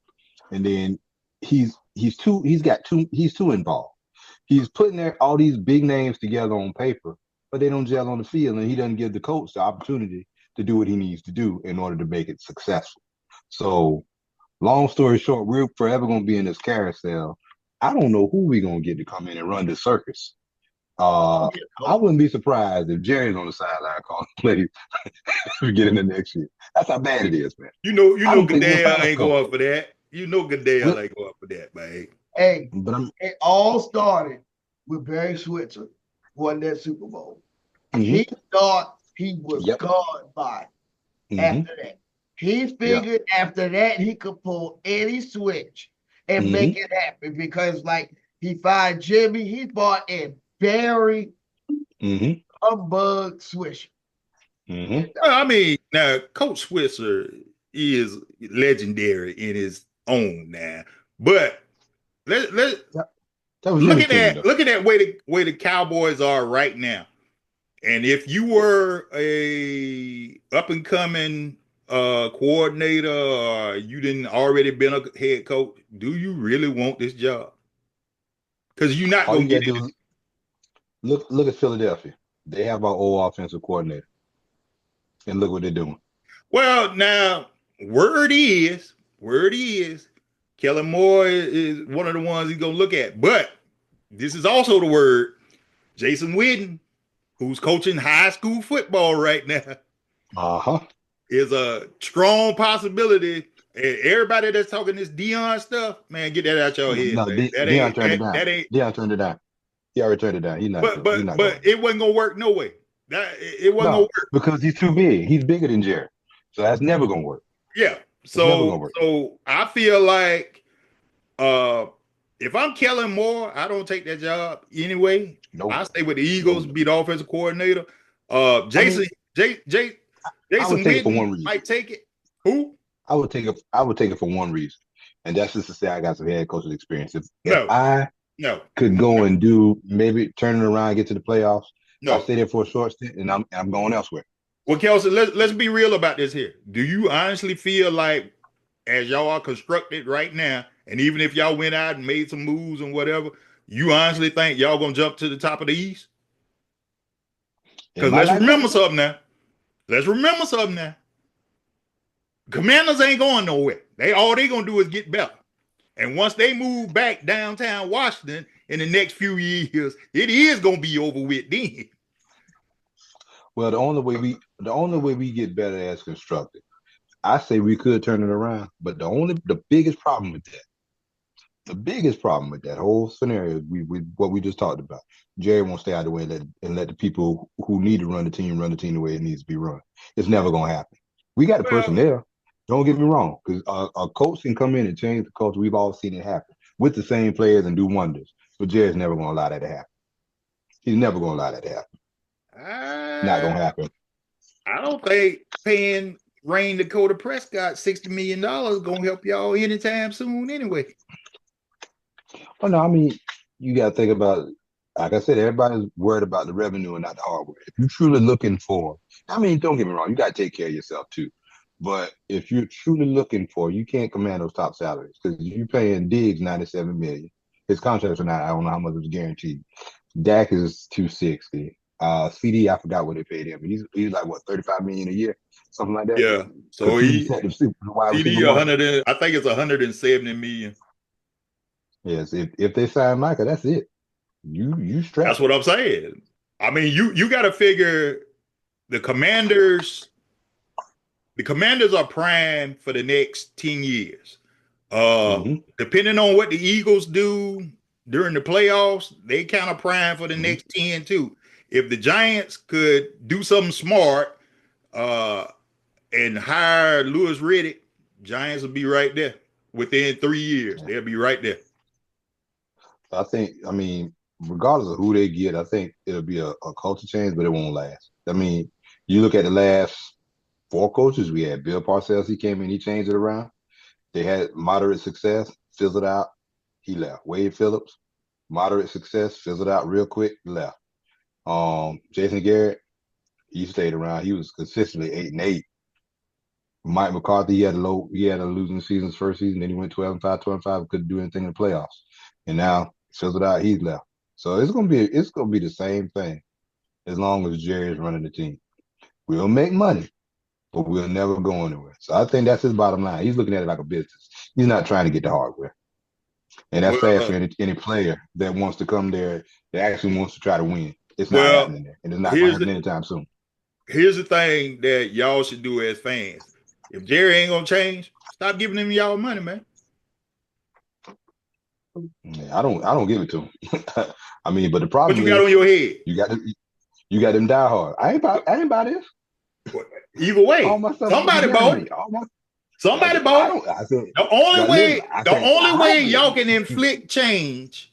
and then he's too involved. He's putting all these big names together on paper, but they don't gel on the field, and he doesn't give the coach the opportunity to do what he needs to do in order to make it successful. So, long story short, we're forever going to be in this carousel. I don't know who we're going to get to come in and run this circus. I wouldn't be surprised if Jerry's on the sideline calling plays to get in the next year. That's how bad it is, man. You know Goodell ain't going for that. You know Goodell ain't going for that, man. Hey, it all started with Barry Switzer won that Super Bowl. He thought he was gone by after that. He figured after that he could pull any switch and make it happen, because he fired Jimmy, he bought in Barry Humbug Swisher. I mean, now Coach Switzer is legendary in his own now, but look at that way the Cowboys are right now. And if you were a up and coming coordinator, or you didn't already been a head coach, do you really want this job? because you're not All gonna you get gotta it. do is look at Philadelphia. They have our old offensive coordinator, and look what they're doing. Well, now word is, Kellen Moore is one of the ones he's gonna look at. But this is also the word. Jason Witten, who's coaching high school football right now, is a strong possibility. And everybody that's talking this Dion stuff, man, get that out your head. No, Man. Deion turned it down. That ain't. Deion turned it down. He already turned it down. He's not. But He's not but it wasn't gonna work no way. It wasn't gonna no, work because he's too big. He's bigger than Jerry, so that's never gonna work. Yeah. So I feel like if I'm Kellen Moore, I don't take that job anyway. Nope. I stay with the Eagles, be the offensive coordinator. Jason Witten for one reason. might take it. Who? I would take it for one reason, and that's just to say I got some head coaching experience. If I could go and do maybe turn it around, get to the playoffs. I'll stay there for a short stint, and I'm going elsewhere. Well, Kelsey, let's be real about this here. Do you honestly feel like, as y'all are constructed right now, and even if y'all went out and made some moves and whatever, you honestly think y'all gonna jump to the top of the East? Because let's remember something now. Commanders ain't going nowhere. All they gonna do is get better. And once they move back downtown Washington in the next few years, it is gonna be over with then. Well, the only way we get better as constructed, I say we could turn it around. But the biggest problem with that whole scenario, what we just talked about, Jerry won't stay out of the way and let the people who need to run the team the way it needs to be run. It's never gonna happen. We got the personnel. Don't get me wrong, because a coach can come in and change the culture. We've all seen it happen with the same players and do wonders. But Jerry's never gonna allow that to happen. He's never gonna allow that to happen. Not gonna happen. I don't think paying Rain Dakota Prescott $60 million gonna help y'all anytime soon anyway. Oh no, I mean, you gotta think about, like I said, everybody's worried about the revenue and not the hardware. If you're truly looking for, I mean, don't get me wrong, you gotta take care of yourself too. But if you're truly looking for, you can't command those top salaries, because you're paying Diggs $97 million. His contracts are not, I don't know how much was guaranteed. Dak is $260. CD, I forgot what they paid him. He's like what, $35 million a year, something like that. Yeah. So CD 100. I think it's $170 million. Yes, if they sign Micah, that's it. You strapped. That's what I'm saying. I mean, you got to figure the Commanders are primed for the next 10 years. Depending on what the Eagles do during the playoffs, they kind of prime for the next 10 too. If the Giants could do something smart and hire Louis Riddick, Giants will be right there. Within 3 years, they'll be right there. I mean, regardless of who they get, I think it'll be a culture change, but it won't last. I mean, you look at the last 4 coaches we had. Bill Parcells, he came in, he changed it around. They had moderate success, fizzled out, he left. Wade Phillips, moderate success, fizzled out real quick, left. Jason Garrett, he stayed around. He was consistently 8-8. Mike McCarthy, he had a losing season first season, then he went 12-5, 12-5, couldn't do anything in the playoffs. And now fizzled out, he's left. So it's gonna be the same thing as long as Jerry is running the team. We'll make money, but we'll never go anywhere. So I think that's his bottom line. He's looking at it like a business. He's not trying to get the hardware. And that's sad for any player that wants to come there that actually wants to try to win. It's not happening there, and it's not going to happen anytime soon. Here's the thing that y'all should do as fans. If Jerry ain't going to change, stop giving him y'all money, man. Yeah, I don't give it to him. I mean, but the problem what you got on your head? You got them diehard. I ain't buy this. Either way, somebody bought it. Somebody bought it. The only way y'all can inflict change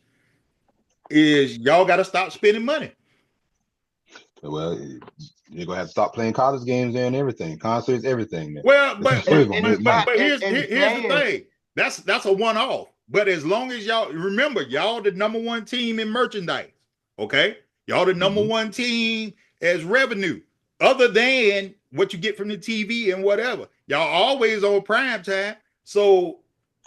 is y'all got to stop spending money. Well, you're gonna have to stop playing college games there and everything, concerts, everything. There. Well, but here's the thing. That's a one-off. But as long as y'all remember, y'all the number one team in merchandise. Okay, y'all the number one team as revenue, other than what you get from the TV and whatever. Y'all always on prime time. So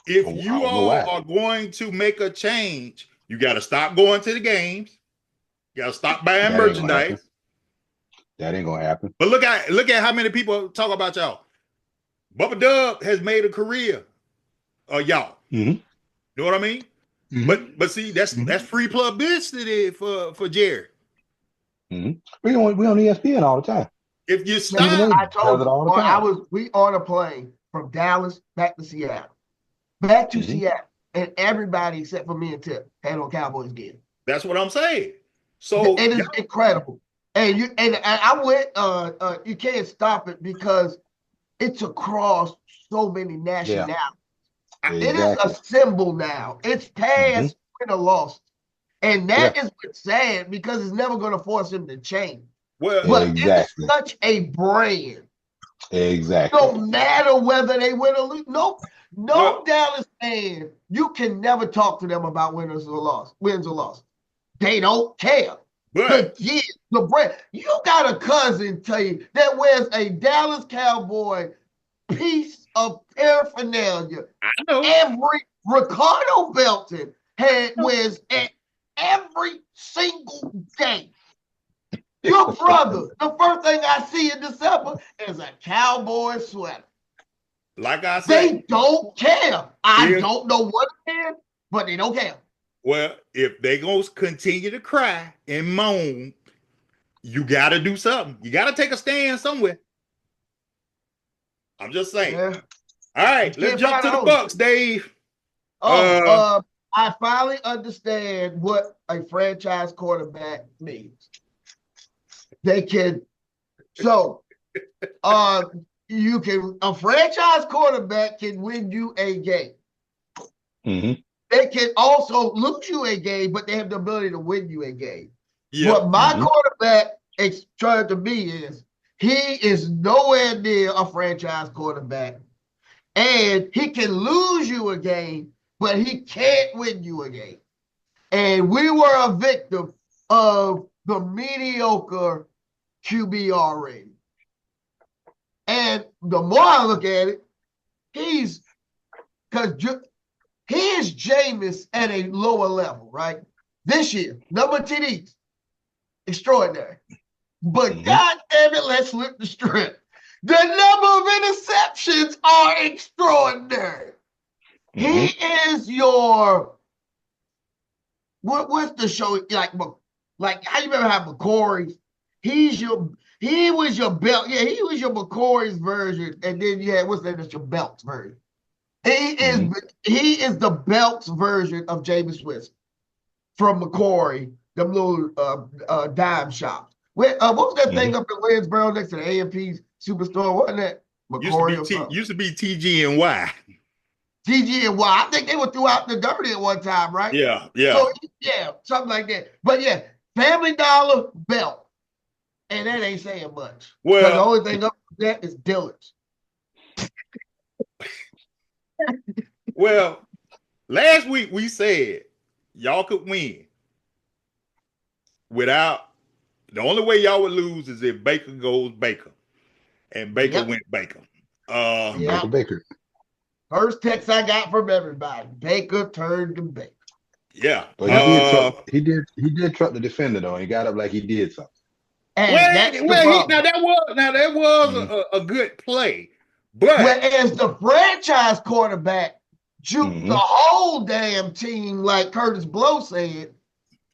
if you all are going to make a change You got to stop going to the games. You got to stop buying merchandise. That ain't gonna happen. But look at how many people talk about y'all. Bubba Dub has made a career of y'all. Mm-hmm. You know what I mean? Mm-hmm. But see, that's free publicity for Jerry. Mm-hmm. We on ESPN all the time. If you stop, I told you, we on a plane from Dallas back to Seattle, Seattle, and everybody except for me and Tip had on Cowboys gear. That's what I'm saying. So it is incredible. And I went. You can't stop it because it's across so many nationalities. Yeah. It is a symbol now. It's past win or loss, and that is what's sad because it's never going to force him to change. Well, but it's such a brand. Exactly. No matter whether they win or lose. No Dallas fan, you can never talk to them about wins or loss. They don't care. But the brand. You got a cousin tell you that wears a Dallas Cowboy piece of paraphernalia. I know. Every Ricardo Belton wears at every single game. Your brother, the first thing I see in December is a Cowboy sweater. Like I said, they don't care. I don't know what it is, but they don't care. Well, if they gonna continue to cry and moan, you got to do something. You got to take a stand somewhere. I'm just saying. Yeah. All right, let's jump to the Bucs, Dave. I finally understand what a franchise quarterback means. They can, a franchise quarterback can win you a game. Mm-hmm. They can also lose you a game, but they have the ability to win you a game. Yep. What my quarterback is trying to be is he is nowhere near a franchise quarterback. And he can lose you a game, but he can't win you a game. And we were a victim of the mediocre QBR rating. And the more I look at it, he is Jameis at a lower level, right? This year, number of TDs, extraordinary. But God damn it, let's flip the script. The number of interceptions are extraordinary. He is your what's the show like how you ever have McCory's? He was your belt. Yeah, he was your McCory's version, and then you had that's your Belts version. He is the Belts version of Jameis Winston from McCory, them little dime shops. What was that thing up in Williamsboro next to the A&P Superstore? Wasn't that McCory? Used to be TG and Y. TG and Y. I think they were throughout the dirty at one time, right? Yeah. So, something like that. But yeah, Family Dollar belt. And that ain't saying much. Well, the only thing up there is Dillard's. Well, last week we said y'all could win without. The only way y'all would lose is if Baker goes Baker, and Baker went Baker. Baker. First text I got from everybody: Baker turned to Baker. Yeah, but he did truck the defender though. He got up like he did something. That was a good play, but as the franchise quarterback juked the whole damn team, like Curtis Blow said,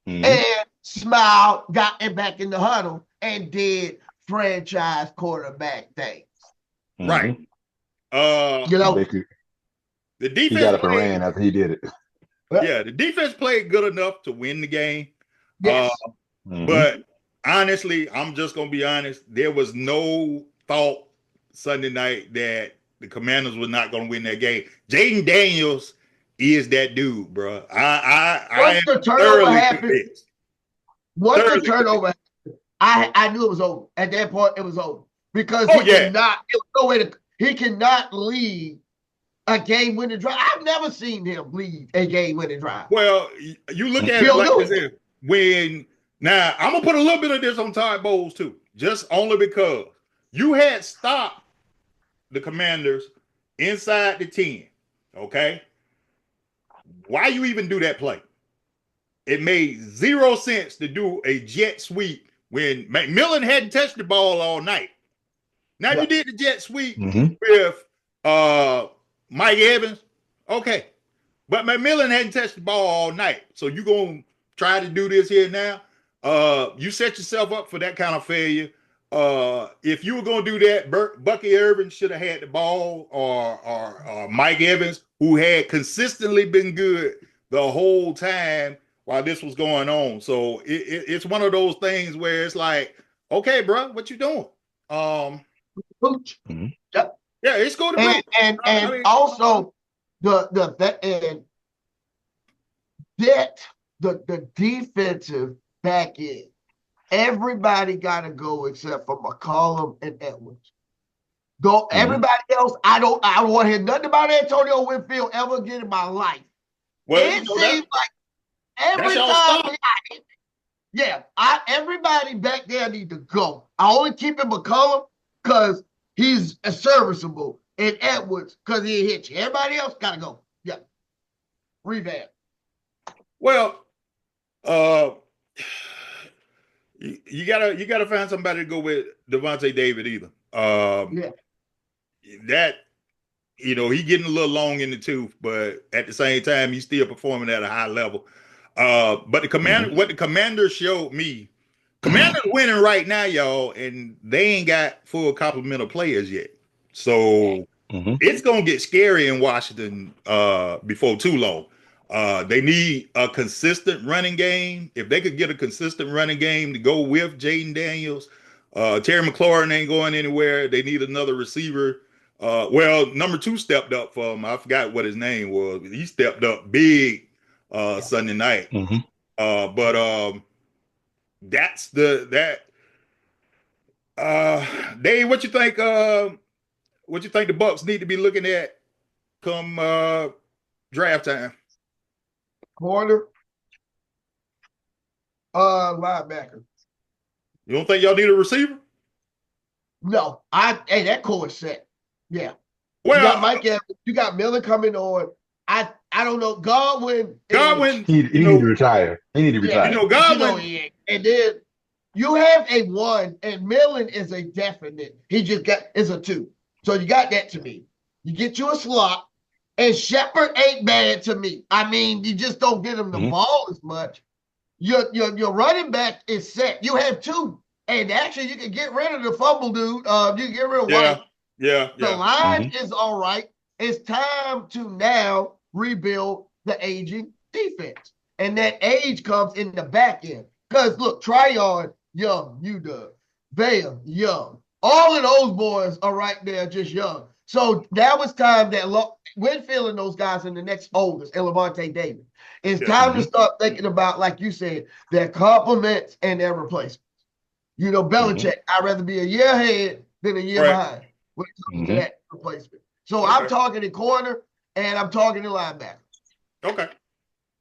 and smiled, got him back in the huddle, and did franchise quarterback things. Right. The defense he got up and ran after he did it. Yeah, the defense played good enough to win the game. Yes. But honestly, I'm just gonna be honest. There was no thought Sunday night that the Commanders were not gonna win that game. Jaden Daniels is that dude, bro. Once the turnover happened, I knew it was over. At that point, it was over because he cannot lead a game-winning drive. I've never seen him lead a game-winning drive. Well, you look at it like this when. Now, I'm going to put a little bit of this on Todd Bowles, too, just only because you had stopped the Commanders inside the 10, okay? Why you even do that play? it made zero sense to do a jet sweep when McMillan hadn't touched the ball all night. Now you did the jet sweep with Mike Evans. Okay. But McMillan hadn't touched the ball all night. So you're going to try to do this here now. You set yourself up for that kind of failure. If you were going to do that, Bucky Irvin should have had the ball, or Mike Evans, who had consistently been good the whole time while this was going on. So it's one of those things where it's like, okay, bro, what you doing? Pooch. Yep. Yeah, it's going to be. And also the defensive back end. Everybody got to go except for McCollum and Edwards. Go. Everybody else, I don't want to hear nothing about Antonio Winfield ever again in my life. Well, it seems like every time. Everybody back there need to go. I only keep it McCollum because he's serviceable, and Edwards because he hit you. Everybody else got to go. Yeah. Revamp. Well, you gotta find somebody to go with Devontae David either. That, he getting a little long in the tooth, but at the same time, he's still performing at a high level. But the commander, what the Commanders showed me, Commanders winning right now, y'all, and they ain't got full complement of players yet. So it's gonna get scary in Washington before too long. They need a consistent running game. If they could get a consistent running game to go with Jaden Daniels, Terry McLaurin ain't going anywhere. They need another receiver. Number 2 stepped up for him. I forgot what his name was. He stepped up big Sunday night. But that's that. Dave, what you think? What you think the Bucs need to be looking at come draft time? Corner, linebacker. You don't think y'all need a receiver? No, that core is set. Yeah. Well, you got Mike Evans, you got Miller coming on. I don't know. Godwin. He need to retire. He need to retire. Godwin. And then you have a 1, and Millen is a definite. He just is a 2. So you got that to me. You get you a slot. And Shepard ain't bad to me. I mean, you just don't get him the ball as much. Your running back is set. You have 2. And actually, you can get rid of the fumble dude. You can get rid of White. The line is all right. It's time to now rebuild the aging defense. And that age comes in the back end. Because, look, Tryon, young. UW, Bayer, young. All of those boys are right there just young. So now it's time that Winfield and those guys in the next oldest, and Levante David. It's time to start thinking about, like you said, their compliments and their replacements. Belichick, I'd rather be a year ahead than a year behind when it comes to that replacement. So I'm talking in corner and I'm talking in linebacker. Okay.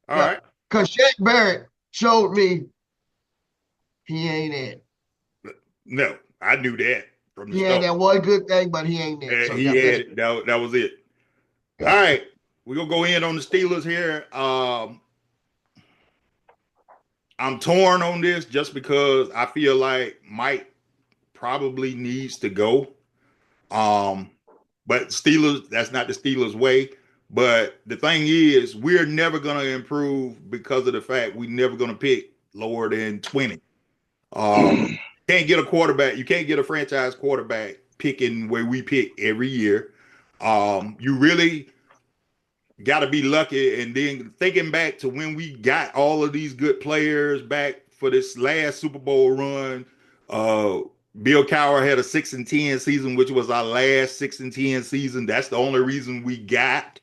All right. Because Shaq Barrett showed me he ain't it. No, I knew that. Yeah, that one good thing, but he ain't there. So he had it. That was it. Yeah. All right. We're going to go in on the Steelers here. I'm torn on this just because I feel like Mike probably needs to go. But Steelers, that's not the Steelers' way. But the thing is, we're never going to improve because of the fact we're never going to pick lower than 20. Can't get a quarterback. You can't get a franchise quarterback picking where we pick every year. You really got to be lucky. And then thinking back to when we got all of these good players back for this last Super Bowl run, Bill Cowher had a 6-10 season, which was our last 6-10 season. That's the only reason we got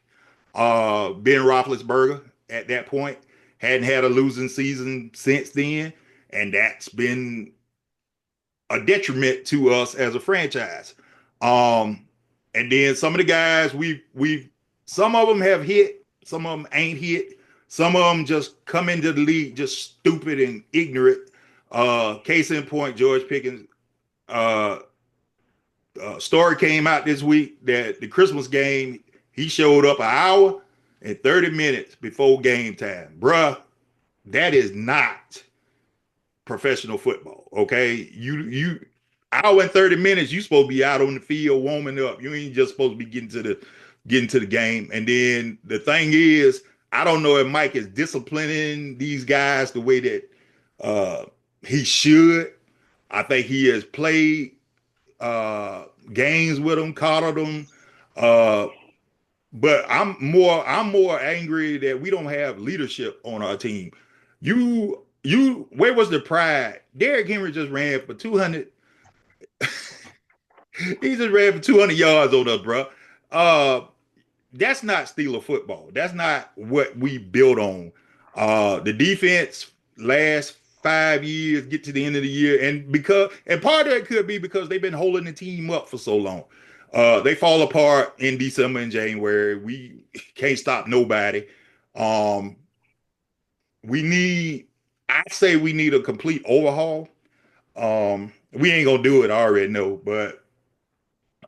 Ben Roethlisberger at that point. Hadn't had a losing season since then, and that's been a detriment to us as a franchise. And then some of the guys some of them have hit, some of them ain't hit, some of them just come into the league just stupid and ignorant. Case in point, George Pickens. Story came out this week that the Christmas game, he showed up an hour and 30 minutes before game time. Bruh, That is not professional football. Okay, you hour and 30 minutes. You supposed to be out on the field warming up. You ain't just supposed to be getting to the game. And then the thing is, I don't know if Mike is disciplining these guys the way that he should. I think he has played games with them, coddled them. But I'm more angry that we don't have leadership on our team. Where was the pride? Derrick Henry just ran for 200. He just ran for 200 yards on us, bro. That's not Steeler football. That's not what we built on. The defense last 5 years, get to the end of the year, and part of it could be because they've been holding the team up for so long. They fall apart in December and January. We can't stop nobody. I say we need a complete overhaul. We ain't gonna do it, I already know, but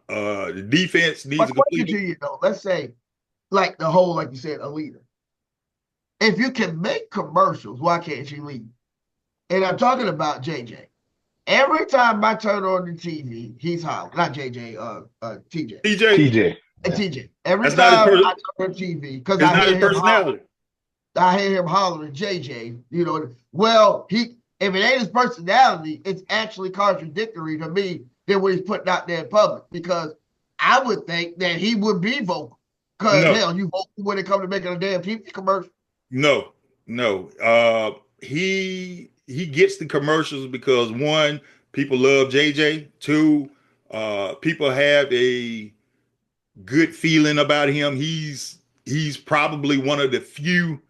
the defense needs a complete. To you though, let's say, like you said, a leader. If you can make commercials, why can't you lead? And I'm talking about JJ. Every time I turn on the TV, he's hollering. Not JJ, TJ. TJ. TJ. Every time I turn on TV, because I hear him hollering JJ, well, if it ain't his personality, it's actually contradictory to me than what he's putting out there in public, because I would think that he would be vocal. Because hell, you vocal when it comes to making a damn TV commercial? No. He gets the commercials because, one, people love JJ. Two, people have a good feeling about him. He's probably one of the few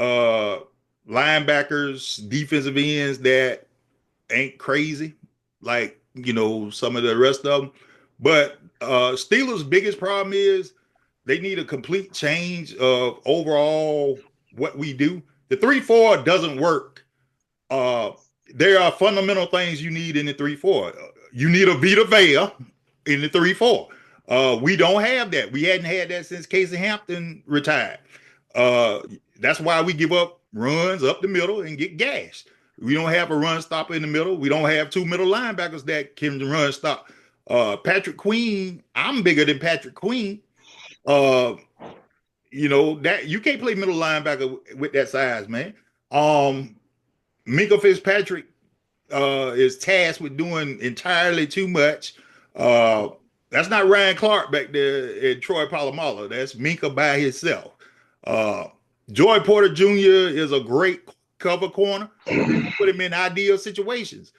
linebackers, defensive ends that ain't crazy like some of the rest of them. But Steelers' biggest problem is they need a complete change of overall what we do. The 3-4 doesn't work. There are fundamental things you need in the 3-4. You need a Vita Vea in the 3-4. We don't have that. We hadn't had that since Casey Hampton retired. That's why we give up runs up the middle and get gashed. We don't have a run stopper in the middle. We don't have two middle linebackers that can run stop. Patrick Queen, I'm bigger than Patrick Queen. That you can't play middle linebacker with that size, man. Minkah Fitzpatrick is tasked with doing entirely too much. That's not Ryan Clark back there and Troy Polamalu. That's Minkah by himself. Joy Porter Jr. is a great cover corner. Put him in ideal situations.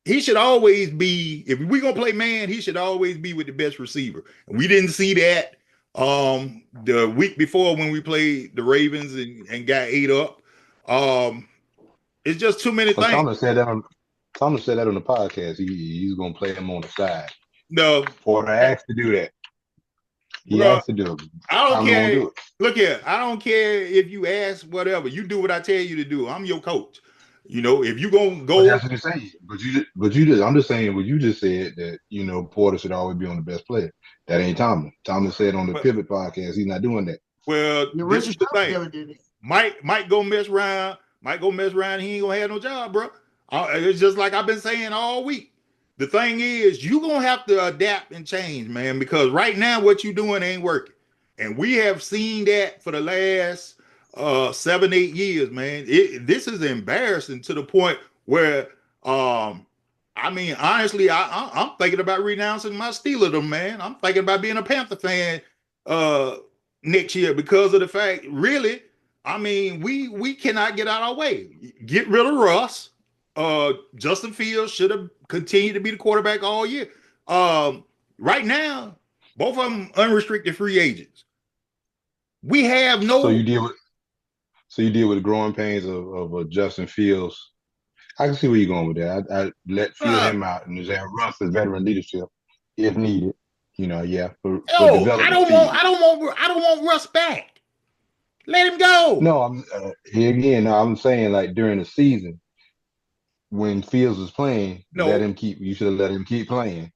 He should always be, if we're going to play man, he should always be with the best receiver. And we didn't see that the week before when we played the Ravens and got ate up. It's just too many things. Tomlin said that on the podcast. He's going to play him on the side. No. Porter asked to do that. He asked to do it. I don't care. Look here, I don't care if you ask whatever. You do what I tell you to do. I'm your coach. If you gonna go, that's what you're saying. I'm just saying what you just said, that Porter should always be on the best player. That ain't Tomlin. Tomlin said on the Pivot podcast he's not doing that. Well, this is the thing. Mike go mess around. Mike go mess around. He ain't gonna have no job, bro. It's just like I've been saying all week. The thing is, you gonna have to adapt and change, man, because right now what you doing ain't working, and we have seen that for the last 7-8 years, man. This is embarrassing to the point where, honestly, I'm thinking about renouncing my Steelerdom, man. I'm thinking about being a Panther fan next year because of the fact, really, we cannot get out of our way. Get rid of Russ. Justin Fields should have continued to be the quarterback all year. Right now, both of them unrestricted free agents. We have no. So you deal with the growing pains of Justin Fields. I can see where you're going with that. I let feel him out and just have Russ as veteran leadership if needed. For development. I don't want Russ back. Let him go. No, I'm saying like during the season when Fields was playing, you should have let him keep playing.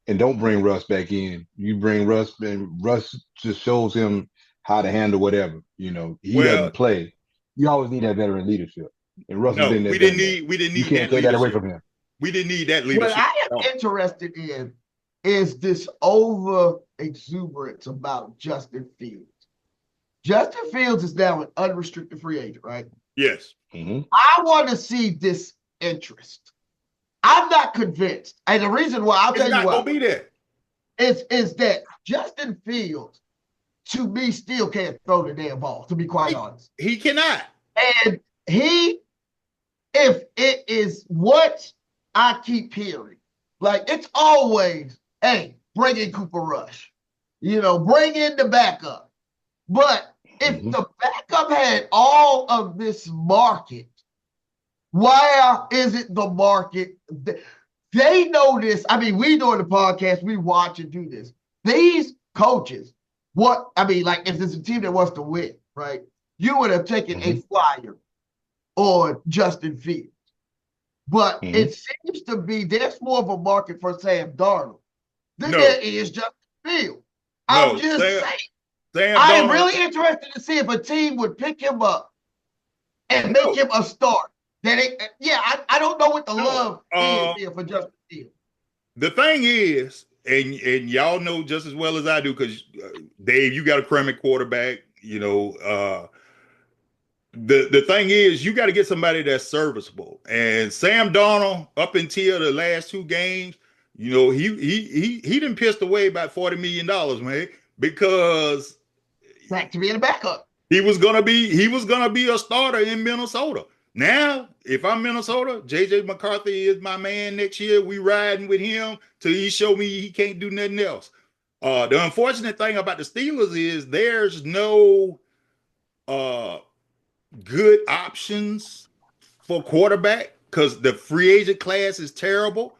And don't bring Russ back in. You bring Russ, and Russ just shows him how to handle whatever. He doesn't play. you always need that veteran leadership. And Russell No, been there. we didn't need You can't that take that away leadership. from him. We didn't need that What leadership. I am interested in is this over exuberance about Justin Fields. Justin Fields is now an unrestricted free agent, right? Yes. Mm-hmm. I want to see this interest. I'm not convinced. And the reason why, I'll tell you why. It's not going to be there. Is that Justin Fields, to me, still can't throw the damn ball, to be quite honest. He cannot. And if it is what I keep hearing, like it's always, hey, bring in Cooper Rush, bring in the backup. But if the backup had all of this market, why isn't the market? They know this. I mean, we do in the podcast, we watch and do this. These coaches, if there's a team that wants to win, right? You would have taken a flyer on Justin Fields. But it seems to be there's more of a market for Sam Darnold than there is Justin Fields. I'm just saying. I'm really interested to see if a team would pick him up and make him a start. I don't know what the love is here for Justin Fields. The thing is, and y'all know just as well as I do, because Dave, you got a cramming quarterback. The thing is, you got to get somebody that's serviceable. And Sam Darnold, up until the last 2 games, he done pissed away about $40 million, man, because back to being a backup. He was gonna be a starter in Minnesota. Now, if I'm Minnesota, JJ McCarthy is my man next year. We riding with him till he show me he can't do nothing else. The unfortunate thing about the Steelers is there's no good options for quarterback because the free agent class is terrible.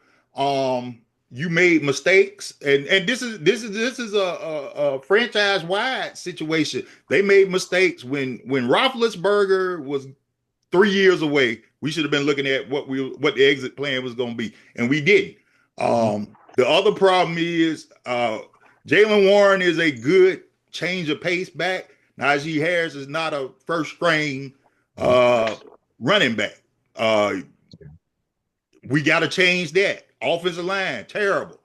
You made mistakes, and this is a franchise wide situation. They made mistakes when Roethlisberger was 3 years away. We should have been looking at what the exit plan was going to be, and we didn't. The other problem is Jaylen Warren is a good change of pace back. Najee Harris is not a first string running back. We got to change that. Offensive line, terrible.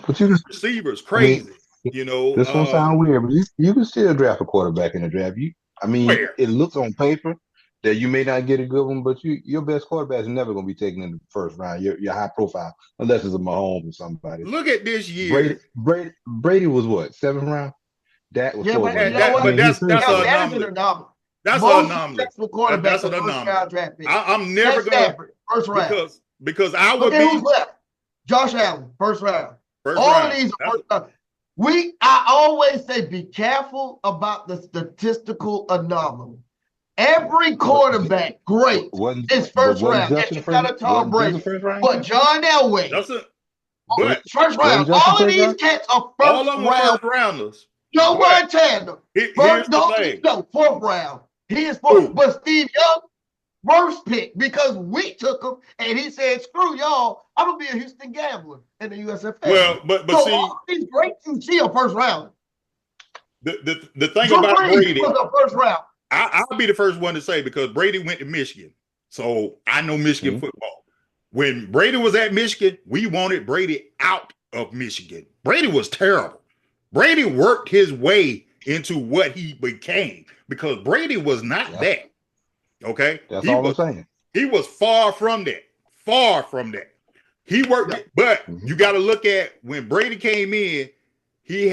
Receivers, crazy. This one sound weird, but you can still draft a quarterback in the draft. It looks on paper that you may not get a good one, but your best quarterback is never going to be taken in the first round. Your high profile, unless it's a Mahomes or somebody. Look at this year. Brady was what, 7th round? That was that's an anomaly. That's an anomaly. That's an anomaly. I'm never going to first round because I would be. Who's left? Josh Allen, first round. All of these are first round. I always say be careful about the statistical anomaly. Every quarterback, great, is first round. Yes, you got a Tom Brady, but John Elway. First round. All of these cats are first rounders. Joe Montana. Fourth round. He is fourth. But Steve Young, worst pick because we took him and he said, screw y'all, I'm going to be a Houston Gambler in the USFL. Well, but so see. all these greats you see are first round. The thing about Brady was a first round. I'll be the first one to say because Brady went to Michigan. So I know Michigan football. When Brady was at Michigan, we wanted Brady out of Michigan. Brady was terrible. Brady worked his way into what he became because Brady was not that. Okay? That's all I'm saying. He was far from that. Far from that. He worked it, but you got to look at when Brady came in, he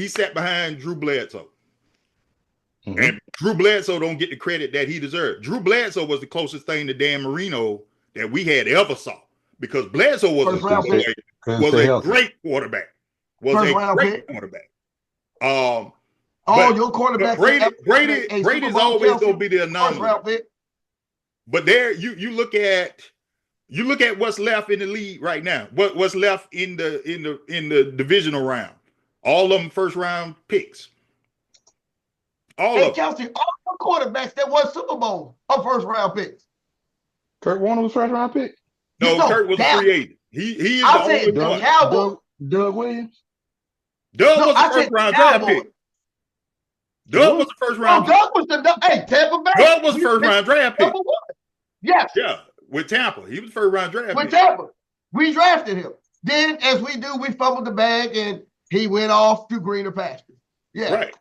sat behind Drew Bledsoe. And Drew Bledsoe don't get the credit that he deserved. Drew Bledsoe was the closest thing to Dan Marino that we had ever saw because Bledsoe was a great quarterback. Your quarterback. Brady's always going to be the anomaly. But there, you look at what's left in the league right now. What's left in the divisional round? All of them first round picks. Kelsey, all the quarterbacks that won Super Bowl are first round picks. Kurt Warner was first round pick. No, Kurt was a free agent. He is the only one. Doug Williams. Doug was a first round draft pick. Doug was the first round. Doug was hey, Tampa Bay. Doug was first round draft pick. Yes. Yeah, with Tampa. He was first round draft pick. With Tampa. We drafted him. Then, as we do, we fumbled the bag and he went off to greener pastures. Yeah. Right.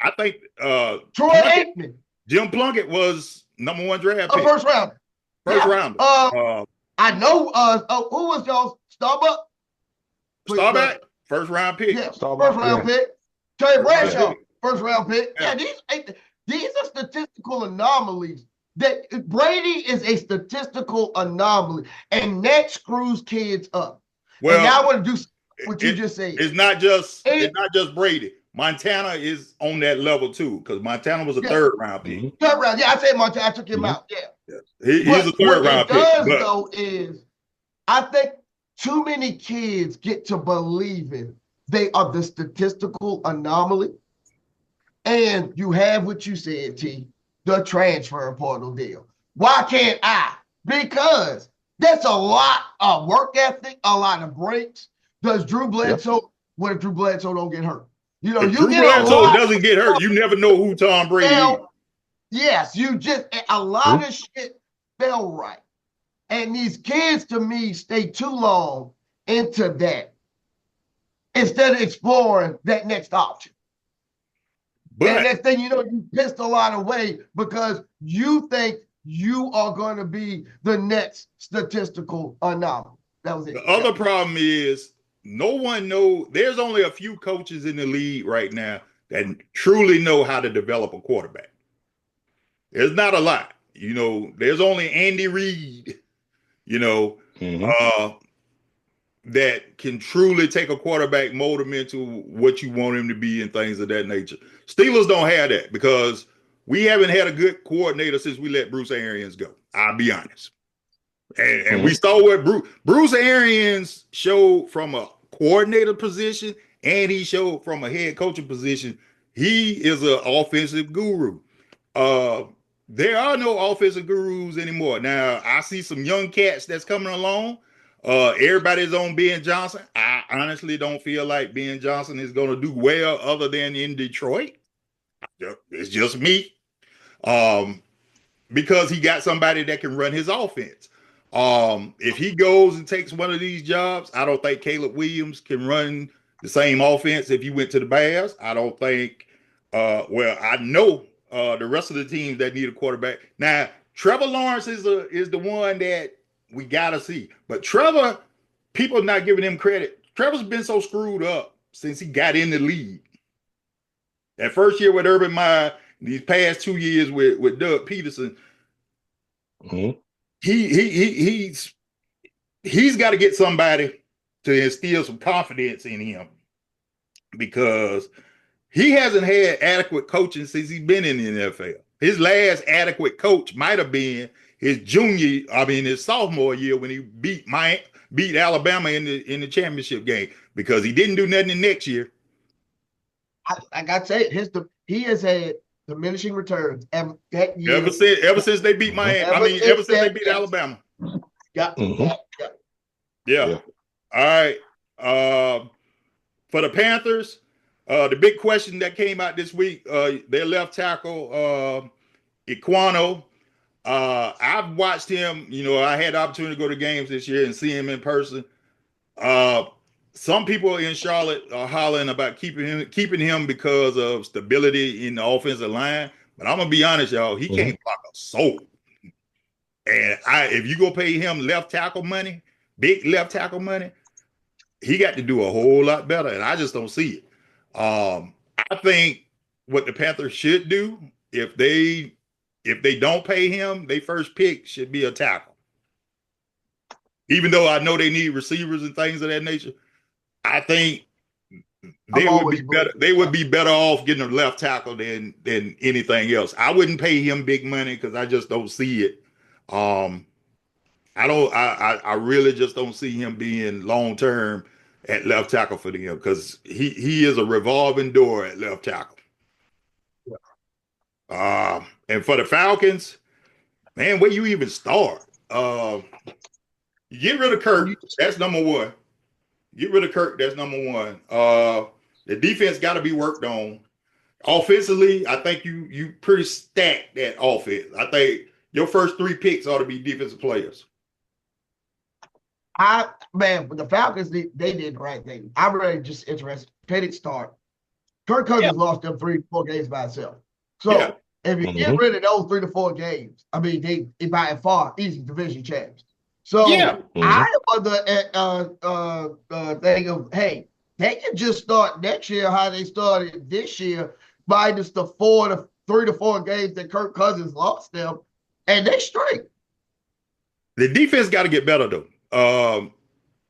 I think Troy Aikman. Jim Plunkett was number 1 draft pick. First round. First rounder. I know who was y'all Starbuck? Starbuck, first round pick. Yeah, first round pick. Terry Bradshaw, first round pick. Yeah, these are statistical anomalies. That Brady is a statistical anomaly, and that screws kids up. Well, and now I want to do what you just said. It's not just Brady. Montana is on that level too, because Montana was a third round pick. Third round, yeah. I said Montana. I took him out. Yeah. He's a third round pick. What it does though is, I think too many kids get to believing they are the statistical anomaly, and you have what you said, T. The transfer portal deal. Why can't I? Because that's a lot of work ethic, a lot of breaks. Does Drew Bledsoe? What if Drew Bledsoe don't get hurt? You know, Drew Bledsoe doesn't get hurt. You never know who Tom Brady is. Yes, a lot of shit fell right. And these kids, to me, stay too long into that instead of exploring that next option. But and next thing you know, you pissed a lot away because you think you are going to be the next statistical anomaly. That was it. The other problem is no one knows. There's only a few coaches in the league right now that truly know how to develop a quarterback. There's not a lot. You know, there's only Andy Reid, that can truly take a quarterback, mold him into what you want him to be and things of that nature. Steelers don't have that because we haven't had a good coordinator since we let Bruce Arians go. I'll be honest. And we saw what Bruce Arians showed from a coordinator position and he showed from a head coaching position. He is an offensive guru. There are no offensive gurus anymore. Now, I see some young cats that's coming along. Everybody's on Ben Johnson. I honestly don't feel like Ben Johnson is going to do well other than in Detroit. It's just me. Because he got somebody that can run his offense. If he goes and takes one of these jobs, I don't think Caleb Williams can run the same offense if he went to the Bears. I don't think, I know the rest of the teams that need a quarterback. Now, Trevor Lawrence is the one that we got to see. But Trevor, people are not giving him credit. Trevor's been so screwed up since he got in the league. That first year with Urban Meyer, these past 2 years with Doug Peterson, he's got to get somebody to instill some confidence in him because he hasn't had adequate coaching since he's been in the NFL. His last adequate coach might have been his sophomore year when he beat Alabama in the championship game because he didn't do nothing the next year. I got to say, he has had diminishing returns that year. Ever since they beat Miami. Ever since they beat Alabama. Yeah. Yeah. All right. For the Panthers, the big question that came out this week, their left tackle, Ekwonu. I've watched him. I had the opportunity to go to games this year and see him in person. Some people in Charlotte are hollering about keeping him because of stability in the offensive line. But I'm gonna be honest, y'all, he can't block a soul. And if you go pay him left tackle money, big left tackle money, he got to do a whole lot better. And I just don't see it. I think what the Panthers should do if they don't pay him, their first pick should be a tackle. Even though I know they need receivers and things of that nature, I think they would be better off getting a left tackle than anything else. I wouldn't pay him big money because I just don't see it. I really just don't see him being long term at left tackle for them because he is a revolving door at left tackle. And for the Falcons, man, where you even start? You get rid of Kirk, that's number one. Get rid of Kirk, that's number one. The defense got to be worked on. Offensively, I think you pretty stacked that offense. I think your first 3 picks ought to be defensive players. With the Falcons, they did the right thing. I'm really just interested. Penny start. Kirk Cousins lost them 3-4 games by himself. So if you get rid of those 3 to 4 games, I mean, they by far easy division champs. So I was the thing of, hey, they can just start next year how they started this year, minus the 3 to 4 games that Kirk Cousins lost them, and they straight. The defense got to get better though.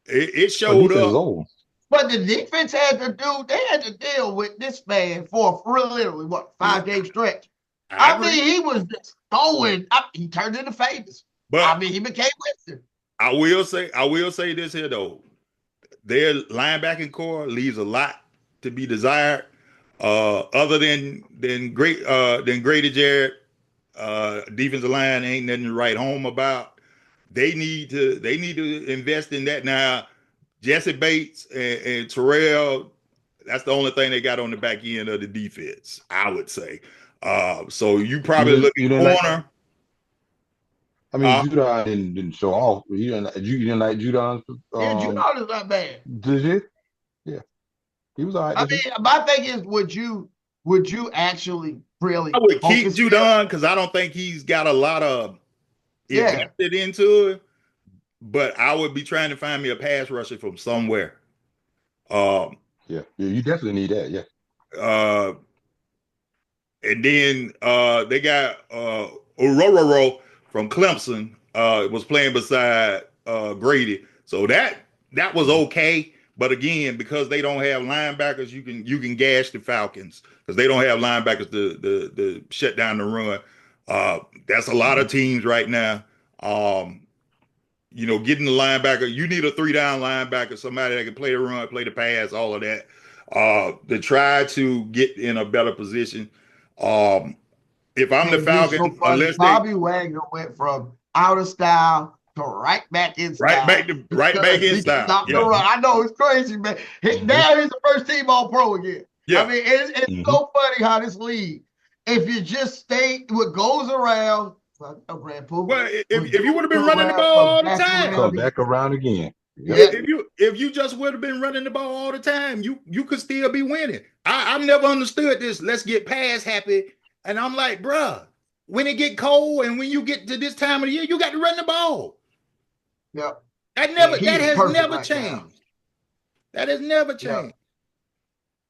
It showed up. But the defense had to deal with this man for literally 5-game stretch. I mean, he was just going. He turned into famous. But I mean, he became Winston. I will say this here though. Their linebacking core leaves a lot to be desired. Other than Grady Jarrett, defensive line ain't nothing to write home about. They need to invest in that now. Jesse Bates and Terrell, that's the only thing they got on the back end of the defense, I would say. So you probably look at corner. I mean, Judon didn't show off. You didn't like Judon? Judon is not bad. Did you? Yeah, he was all right. I mean, my thing is, would you actually really? I would keep Judon because I don't think he's got a lot of invested into it. But I would be trying to find me a pass rusher from somewhere. Yeah, you definitely need that. Yeah. And then they got Ororo from Clemson was playing beside Grady, so that was okay. But again, because they don't have linebackers, you can gash the Falcons because they don't have linebackers to shut down the run. That's a lot of teams right now. Getting the linebacker, you need a 3-down linebacker, somebody that can play the run, play the pass, all of that, to try to get in a better position. If I'm the Falcons, unless Bobby Wagner went from out of style to right back in style. Right back in style. Yeah. I know, it's crazy, man. Now he's the first team All-Pro again. Yeah. I mean, it's so funny how this league, if you just stay what goes around. Well, if you would have been running the ball all the time, come back around again. Yep. If you just would have been running the ball all the time, you could still be winning. I've never understood this. Let's get pass happy, and I'm like, bruh, when it get cold and when you get to this time of the year, you got to run the ball. Yep. That has never changed. That has never changed.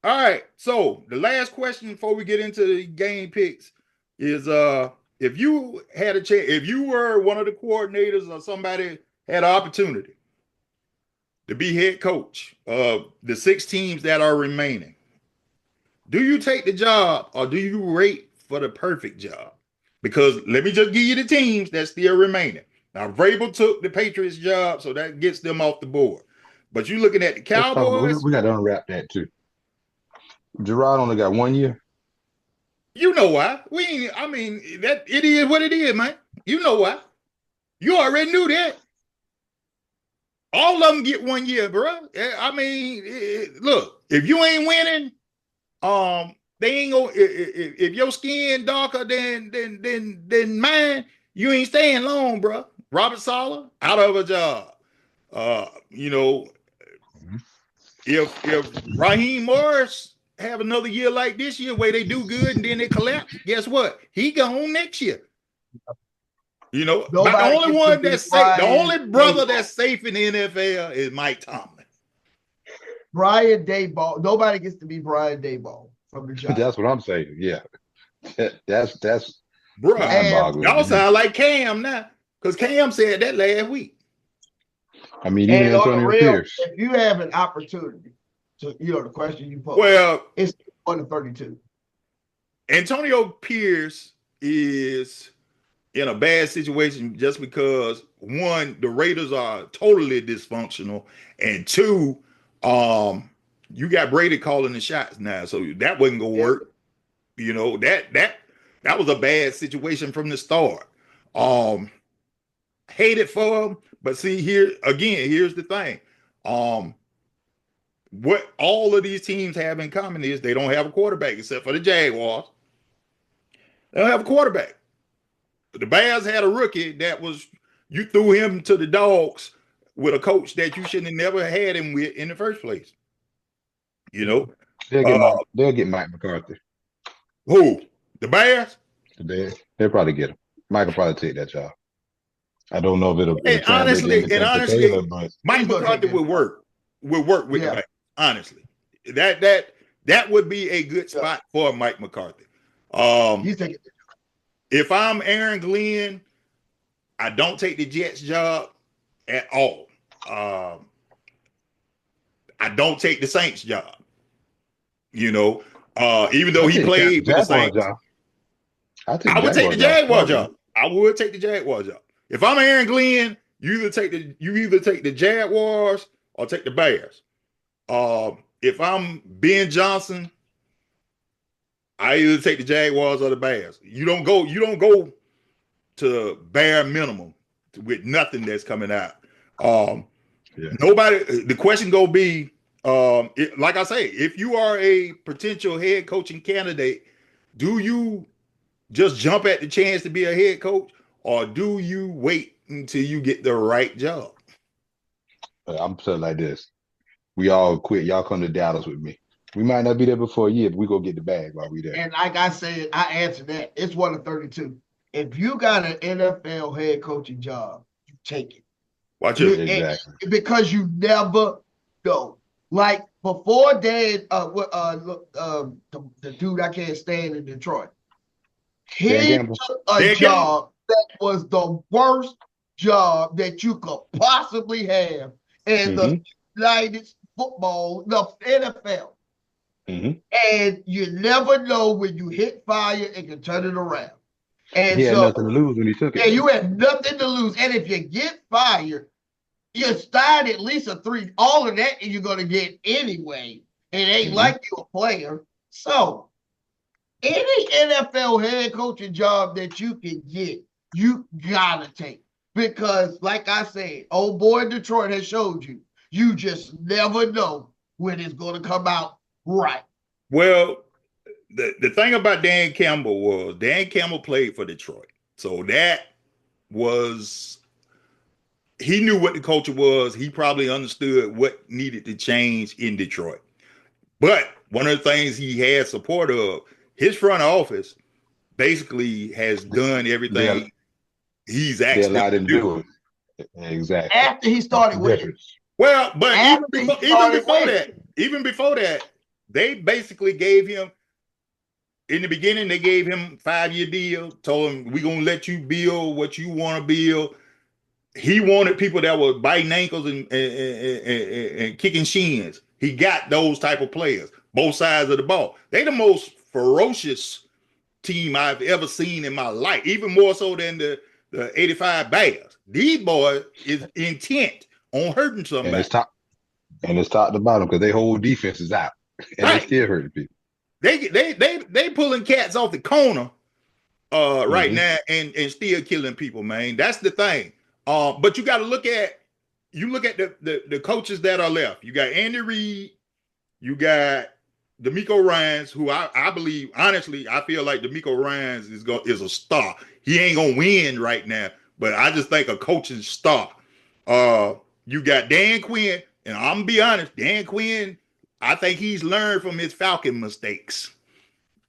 All right. So the last question before we get into the game picks is if you had a chance, if you were one of the coordinators or somebody had an opportunity to be head coach of the 6 teams that are remaining, do you take the job or do you wait for the perfect job? Because let me just give you the teams that's still remaining. Now, Vrabel took the Patriots job, so that gets them off the board. But you're looking at the Cowboys. We got to unwrap that too. Gerard only got 1 year. You know why? That it is what it is, man. You know why? You already knew that. All of them get 1 year, bro. I mean, look, if you ain't winning, they ain't gonna. If your skin darker than mine, you ain't staying long, bro. Robert Saleh out of a job. If Raheem Morris have another year like this year where they do good and then they collapse, guess what? He gone next year. The only one that's safe, the only brother that's safe in the NFL is Mike Tomlin. Brian Daboll. Nobody gets to be Brian Daboll from the job. That's what I'm saying. Yeah. That's bro. Y'all sound like Cam now. Because Cam said that last week. I mean, even Antonio Pierce. If you have an opportunity to, the question you posed. Well, it's 1-32. Antonio Pierce is in a bad situation just because, one, the Raiders are totally dysfunctional, and two, you got Brady calling the shots now, so that wasn't gonna work. That was a bad situation from the start. Hate it for him, but see, here's the thing. what all of these teams have in common is they don't have a quarterback, except for the Jaguars. They don't have a quarterback. The Bears had a rookie that was, you threw him to the dogs with a coach that you shouldn't have never had him with in the first place. You know, They'll get Mike McCarthy. who? The Bears? They'll probably get him. Mike will probably take that job. I don't know if it'll honestly, Taylor, but Mike McCarthy would work with the Bears. Honestly, that would be a good spot for Mike McCarthy. If I'm Aaron Glenn, I don't take the Jets job at all. I don't take the Saints job. You know, even though he played with the Saints, I would take the Jaguar job. I would take the Jaguar job. If I'm Aaron Glenn, you either take the Jaguars or take the Bears. If I'm Ben Johnson, I either take the Jaguars or the Bears. You don't go to bare minimum with nothing that's coming out. Nobody. The question go be, like I say, if you are a potential head coaching candidate, do you just jump at the chance to be a head coach, or do you wait until you get the right job? I'm saying like this: we all quit. Y'all come to Dallas with me. We might not be there before a year, but we go get the bag while we there. And like I said, I answered that. It's 1 of 32. If you got an NFL head coaching job, you take it. Watch it. Exactly. Because you never know. Like before Dan, the dude I can't stand in Detroit, he took a job that was the worst job that you could possibly have in the United football, the NFL. And you never know when you hit fire and can turn it around. And he had nothing to lose when he took it. Yeah, you had nothing to lose. And if you get fired, you start at least a 3. All of that you're going to get anyway. It ain't like you're a player. So any NFL head coaching job that you can get, you got to take. Because like I said, old boy Detroit has showed you, you just never know when it's going to come out right. Well, the thing about Dan Campbell was Dan Campbell played for Detroit. So that was, he knew what the culture was. He probably understood what needed to change in Detroit. But one of the things he had support of, his front office basically has done everything he's asked them to do. Exactly. After he started with it. Well, but even before that, they basically gave him, in the beginning, they gave him 5-year deal, told him, we're going to let you build what you want to build. He wanted people that were biting ankles and kicking shins. He got those type of players, both sides of the ball. They the most ferocious team I've ever seen in my life, even more so than the 85 Bears. These boys is intent on hurting somebody. And it's top to bottom because their whole defense is out. And they still hurting people. They pulling cats off the corner right now and still killing people, man. That's the thing. But you got to look at the coaches that are left. You got Andy Reid, you got DeMeco Ryans, who I believe, honestly, I feel like DeMeco Ryans is a star. He ain't gonna win right now, but I just think a coaching star. You got Dan Quinn, and I'm gonna be honest, Dan Quinn, I think he's learned from his Falcon mistakes.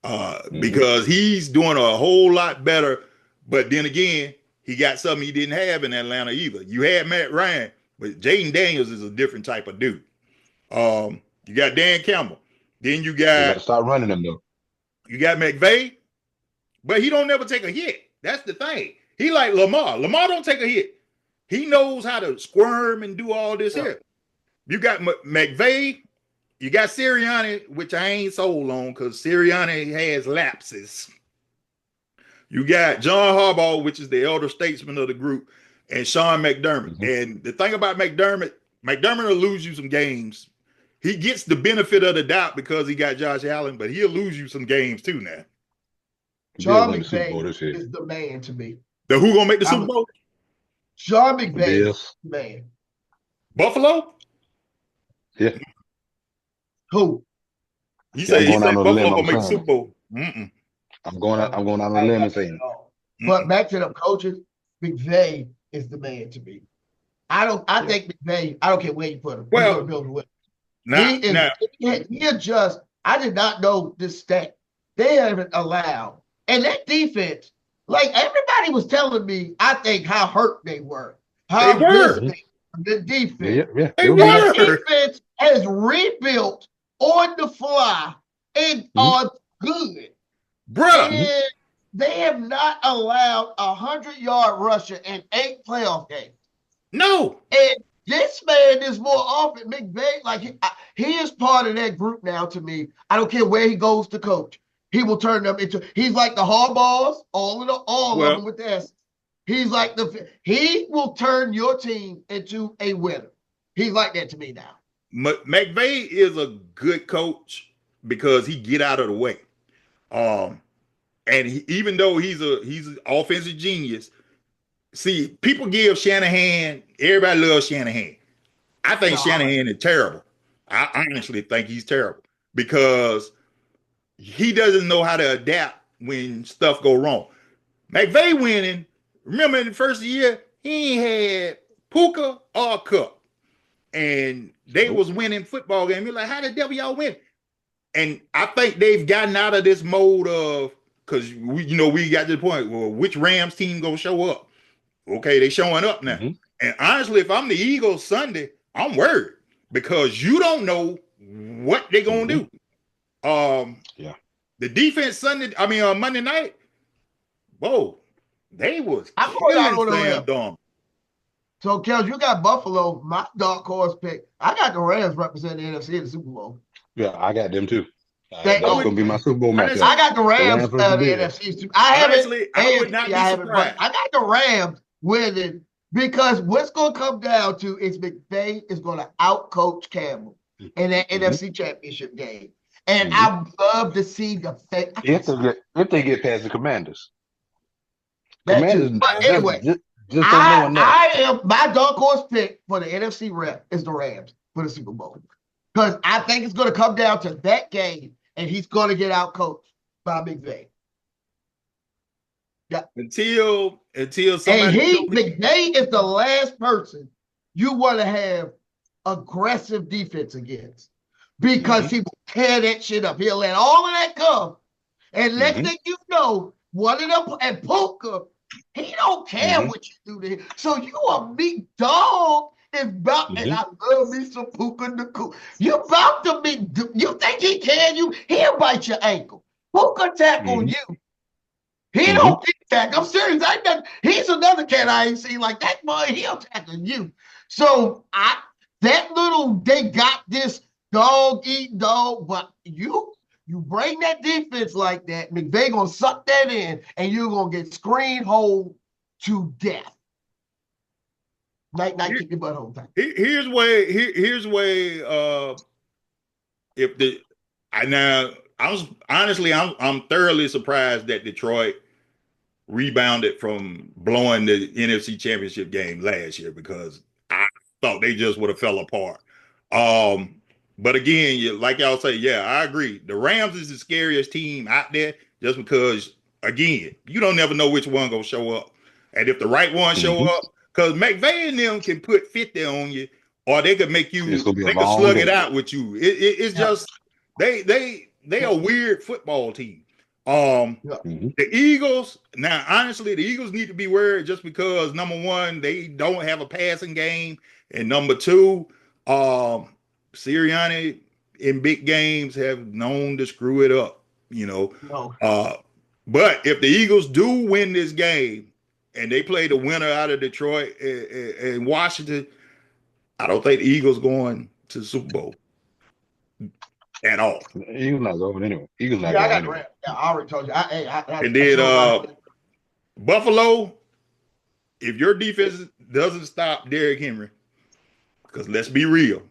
Because he's doing a whole lot better, but then again, he got something he didn't have in Atlanta either. You had Matt Ryan, but Jaden Daniels is a different type of dude. You got Dan Campbell. Then you got start running them though. You got McVay, but he don't never take a hit. That's the thing. He like Lamar. Lamar don't take a hit. He knows how to squirm and do all this here. You got McVay. You got Sirianni, which I ain't sold on because Sirianni has lapses. You got John Harbaugh, which is the elder statesman of the group, and Sean McDermott. And the thing about McDermott will lose you some games. He gets the benefit of the doubt because he got Josh Allen, but he'll lose you some games too now. Sean McVay is the man to me. Who gonna make the Super Bowl? Sean McVay, man. Buffalo? Yeah. Who? He I'm said going out on a limb. Buffalo I'm gonna make the saying Super Bowl. Mm-mm. I'm going out on a limb and saying But back to the coaches, McVay is the man to me. I think McVay, I don't care where you put him. He's gonna build a win. He adjusts. I did not know this stat. They haven't allowed. And that defense, like everybody was telling me, I think how hurt they were. How the defense. Yeah. They The were. defense has rebuilt on the fly and are good. Bruh. And they have not allowed 100-yard rusher in 8 playoff games. No. And this man is more often McVay. Like he is part of that group now. To me, I don't care where he goes to coach. He will turn them into. He's like the Hardballs, all of them with the S. He's like he will turn your team into a winner. He's like that to me now. McVay is a good coach because he get out of the way. And even though he's an offensive genius, see, people give Shanahan, everybody loves Shanahan. I think Shanahan is terrible. I honestly think he's terrible because he doesn't know how to adapt when stuff go wrong. McVay winning, remember in the first year, he ain't had Puka or Cup. And they was winning football games. You're like, how the devil y'all win? And I think they've gotten out of this mode of, because we got to the point, well, which Rams team gonna show up? Okay, they showing up now. And honestly, if I'm the Eagles Sunday, I'm worried because you don't know what they're gonna do. The defense Monday night, whoa, they was killing Sam. So, Kels, you got Buffalo, my dark horse pick. I got the Rams representing the NFC in the Super Bowl. Yeah, I got them too. That's going to be my Super Bowl matchup. I got the Rams in the NFC. I would not be surprised. I got the Rams winning because what's going to come down to is McVay is going to outcoach Campbell in that NFC Championship game. And I would love to see the fact. If they get past the Commanders. But anyway, I am my dark horse pick for the NFC rep is the Rams for the Super Bowl. Because I think it's going to come down to that game, and he's going to get out coached by McVay. Yeah. Until somebody McVay is the last person you want to have aggressive defense against because he will tear that shit up. He'll let all of that come, and next thing you know, one of them and Puka, he don't care what you do to him. So you a big dog. And I love me some Puka Nacua. You about to be, you think he can? He'll bite your ankle. Puka tackle you. He don't get tackle. I'm serious. He's another cat I ain't seen like that boy. He'll tackle you. So they got this dog eat dog, but you bring that defense like that, McVay gonna suck that in, and you're gonna get screen hold to death. Night, keep your butt home time. Here's way. I'm thoroughly surprised that Detroit rebounded from blowing the NFC Championship game last year because I thought they just would have fell apart. But again, like y'all say, yeah, I agree. The Rams is the scariest team out there just because, again, you don't never know which one gonna show up, and if the right one show up. Because McVay and them can put 50 on you, or they could make you, they could slug it out with you. It's just, they a weird football team. The Eagles, now, honestly, the Eagles need to be worried just because, number one, they don't have a passing game, and number two, Sirianni in big games have known to screw it up, But if the Eagles do win this game, and they play the winner out of Detroit and Washington, I don't think the Eagles going to the Super Bowl at all. Eagles not going anyway. Eagles not going I got anyway. I already told you. And then Buffalo, if your defense doesn't stop Derrick Henry, because let's be real,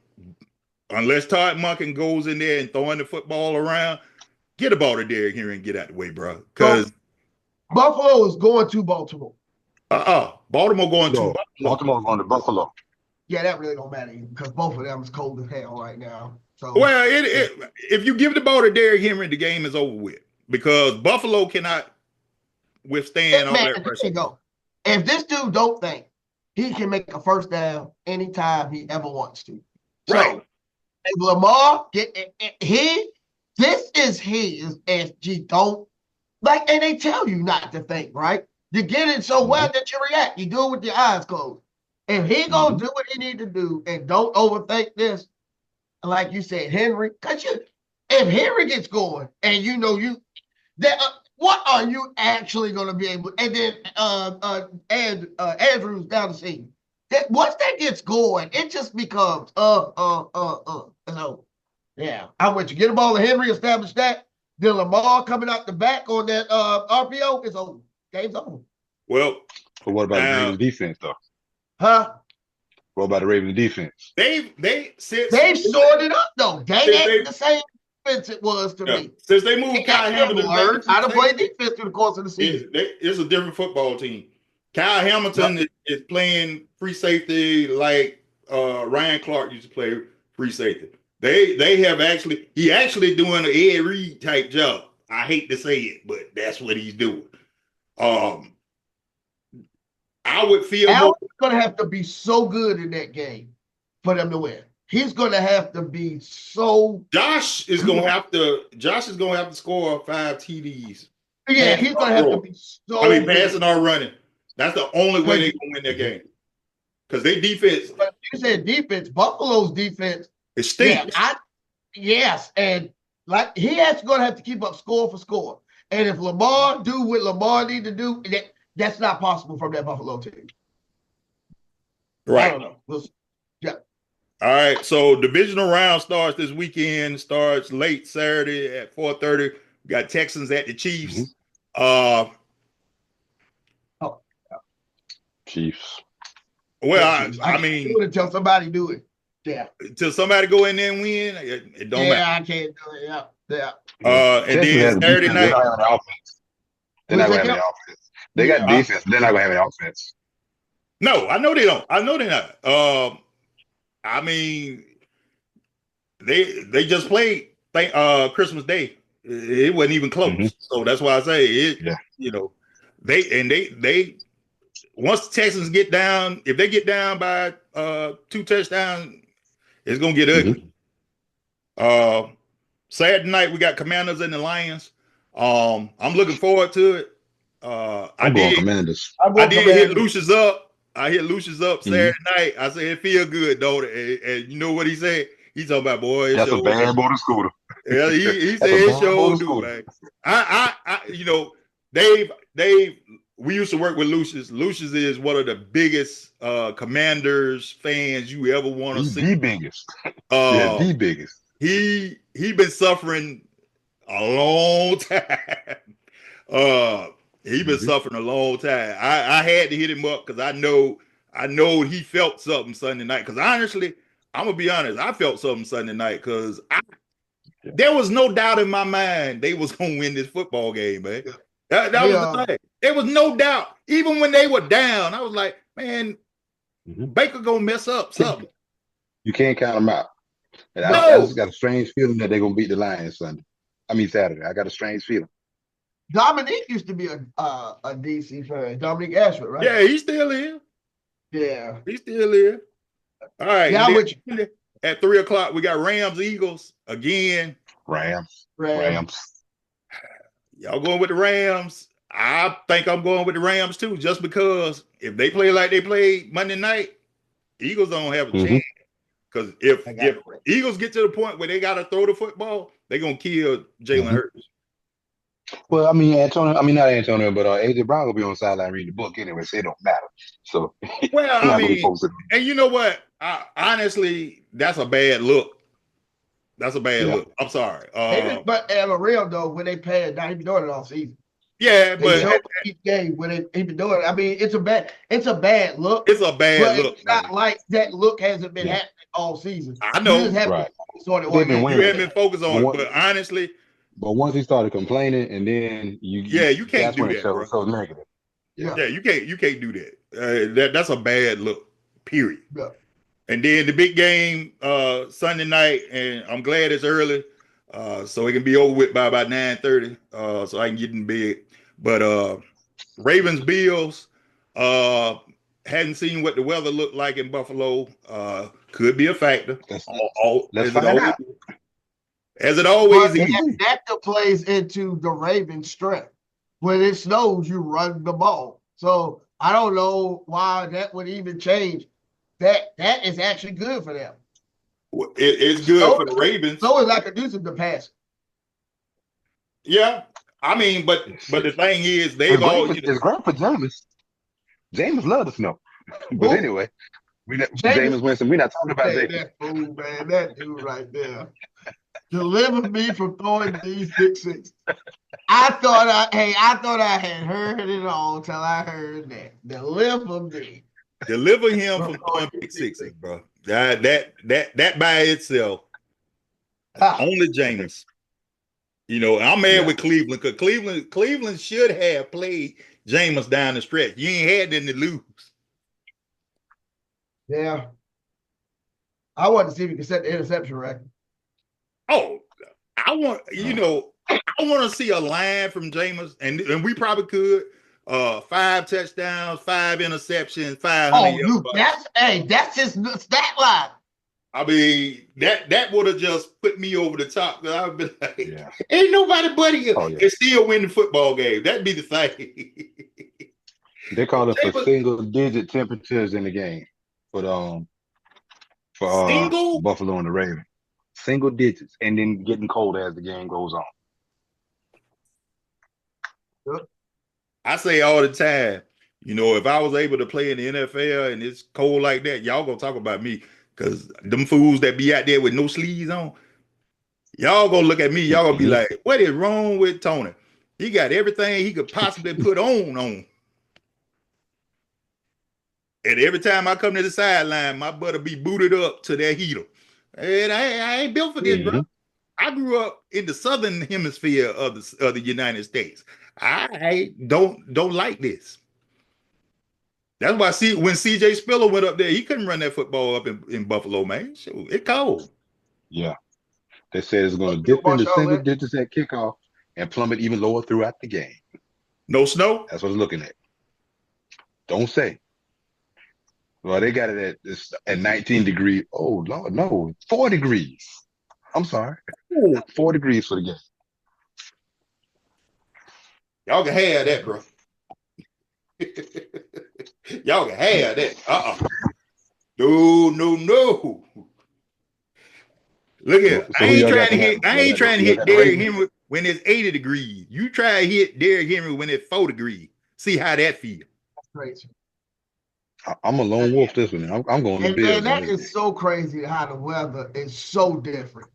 unless Todd Monken goes in there and throwing the football around, get a ball to Derrick Henry and get out the way, bro. Because Buffalo is going to Baltimore. Baltimore going to Buffalo. Baltimore going to Buffalo. Yeah, that really don't matter because both of them is cold as hell right now. So Well, if you give the ball to Derrick Henry, the game is over with because Buffalo cannot withstand all man, that there pressure. you go. If this dude don't think he can make a first down anytime he ever wants to, Right. so if Lamar this is his SG. Don't like, and they tell you not to think, right? You get it so well that you react. You do it with your eyes closed. If he gonna do what he need to do and don't overthink this, like you said, Henry, if Henry gets going and what are you actually going to be able? And then Andrews down the scene. That once that gets going, it just becomes So yeah, I'm with you. Get the ball to Henry, establish that. Then Lamar coming out the back on that RPO is over. Game's over. Well, but what about the Ravens defense though? Huh? What about the Ravens defense? They've sorted up though. They ain't the same defense it was to me. Since they moved Kyle Hamilton learned how to play defense through the course of the season. It's a different football team. Kyle Hamilton is playing free safety like Ryan Clark used to play free safety. He actually doing an Ed Reed type job. I hate to say it, but that's what he's doing. I would feel Allen's going to have to be so good in that game for them to win. He's going to have to be so. Josh is going to have to score 5 TDs. Yeah, he's going to have to be so. Passing or running. That's the only way they're going to win that game. Because they defense. But you said defense. Buffalo's defense. It stinks. Yes, and like going to have to keep up score for score. And if Lamar do what Lamar need to do, that's not possible from that Buffalo team. Right. I don't know. We'll see. Yeah. All right. So divisional round starts this weekend. Starts late Saturday at 4:30. We got Texans at the Chiefs. Chiefs. Well, I mean, until somebody do it. Yeah. Until somebody go in there and win, it don't matter. Yeah, I can't do it. Yeah. And then Saturday night. They're not going to have any offense. They got defense. They're not going to have any offense. No, I know they don't. I know they're not. I mean, they just played Christmas Day. It wasn't even close. So that's why I say it. Yeah. You know, they once the Texans get down, if they get down by 2 touchdowns, it's gonna get ugly. Saturday night we got Commanders and the Lions. I'm looking forward to it. I did hit Lucius up. I hit Lucius up Saturday night. I said it feel good though, and you know what he said? He's talking about boy. That's a bad motor scooter. Yeah, he said it sure do, man. I you know, Dave. We used to work with Lucius. Lucius is one of the biggest Commanders fans you ever want to see. The biggest. The biggest. He been suffering a long time. He been suffering a long time. I had to hit him up because I know he felt something Sunday night. Because honestly, I'm gonna be honest, I felt something Sunday night because there was no doubt in my mind they was gonna win this football game, man. That was the thing. There was no doubt. Even when they were down, I was like, man, Baker gonna mess up something. You can't count them out. And I just got a strange feeling that they're gonna beat the Lions Saturday. I got a strange feeling. Dominique used to be a DC fan. Dominique Ashford, right? Yeah, he's still here. Yeah. He's still here. All right. Yeah, at 3:00, we got Rams Eagles again. Rams. Y'all going with the Rams? I think I'm going with the Rams too, just because if they play like they played Monday night, Eagles don't have a chance. Because if Eagles get to the point where they got to throw the football, they're going to kill Jalen Hurts. Well, I mean, not Antonio, but AJ Brown will be on the sideline reading the book anyway, so it don't matter. So, well, I mean, and you know what? Honestly, that's a bad look. That's a bad look. I'm sorry. But at a real though, when they pay it, now he been doing it all season. Yeah, but each game when he been doing it. I mean, it's a bad look. It's a bad look. It's not like that look hasn't been happening all season. I know. You haven't been focused on it, but honestly. But once he started complaining, and then you can't do that, bro. So negative. Yeah, you can't do that. That's a bad look. Period. Yeah. And then the big game Sunday night, and I'm glad it's early, so it can be over with by about 9:30, so I can get in bed. But Ravens Bills, hadn't seen what the weather looked like in Buffalo. Could be a factor. Let's find out. As it always is. That plays into the Ravens' strength. When it snows, you run the ball. So I don't know why that would even change. That is actually good for them. It's good for the Ravens. So it's like conducive to pass. Yeah, I mean, but the thing is, they've all. It's great for Jameis. Jameis loves the snow. But anyway, Jameis Winston. We're not talking about Jameis. That fool, man, that dude right there. Deliver me from throwing these pick sixes. I thought I had heard it all till I heard that. Deliver me. Deliver him from throwing pick sixes, bro. That by itself, only Jameis. You know, I'm mad with Cleveland because Cleveland should have played Jameis down the stretch. You ain't had them to lose. Yeah. I want to see if we can set the interception record. Oh, I want to see a line from Jameis, and we probably could. 5 touchdowns, 5 interceptions, 500 yards. That's his stat line. I mean, that would have just put me over the top. I've been like, ain't nobody but you. And still win the football game. That'd be the thing. They call it for single-digit temperatures in the game for Buffalo and the Ravens. Single digits, and then getting colder as the game goes on. I say all the time, you know, if I was able to play in the NFL and it's cold like that, y'all gonna talk about me because them fools that be out there with no sleeves on, y'all gonna look at me, y'all gonna be like, what is wrong with Tony? He got everything he could possibly put on. And every time I come to the sideline, my butt be booted up to that heater. And I ain't built for this, bro. I grew up in the southern hemisphere of the United States. I don't like this. That's why when CJ Spiller went up there, he couldn't run that football up in Buffalo, man. It's cold. Yeah. They said it's going to dip into single digits at kickoff and plummet even lower throughout the game. No snow? That's what I was looking at. Don't say. Well, they got it at 19 degrees. Oh, Lord, no. 4 degrees. I'm sorry. 4 degrees for the game. Y'all can have that, bro. Y'all can have that. No. Look here. I ain't trying to hit Derrick Henry when it's 80 degrees. You try to hit Derrick Henry when it's 4 degrees. See how that feels. That's crazy. I'm a lone wolf this one. I'm going to bed. And that is so crazy how the weather is so different.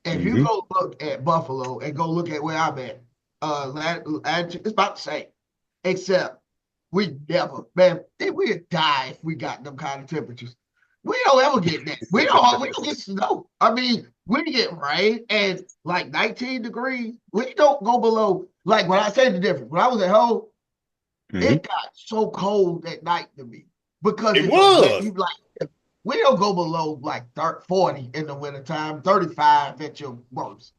If you go look at Buffalo and go look at where I'm at, it's about the same. Except we'd die if we got them kind of temperatures. We don't ever get that. We don't get snow. I mean, we get rain and like 19 degrees. We don't go below. Like when I say the difference, when I was at home, it got so cold at night to me because it was. We don't go below like 40 in the wintertime, 35 at your worst.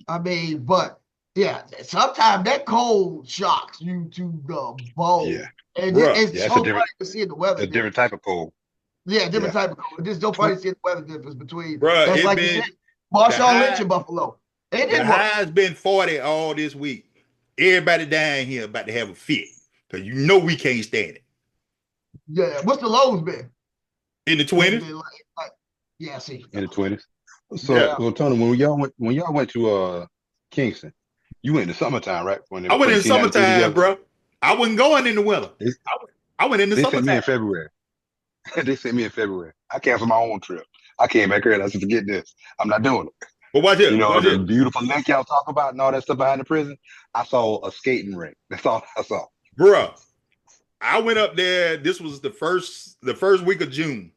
I mean, but yeah, sometimes that cold shocks you to the bone. Yeah. And it's so funny to see the weather. A different type of cold. Yeah, different type of cold. It's so funny to see the weather difference between. That's like you said, Marshawn Lynch in Buffalo. The high's been 40 all this week. Everybody down here about to have a fit because you know we can't stand it. Yeah, what's the lows been? In the 20s? See. In the 20s. So, well, Tony, when y'all went to Kingston, you went in the summertime, right? I went in the summertime, bro. I wasn't going in the winter. I went in the summertime. They sent me in February. They sent me in February. I canceled my own trip. I came back here and I said, forget this. I'm not doing it. But watch it. You know, the beautiful lake y'all talk about and all that stuff behind the prison. I saw a skating rink. That's all I saw. Bruh, I went up there. This was the first week of June.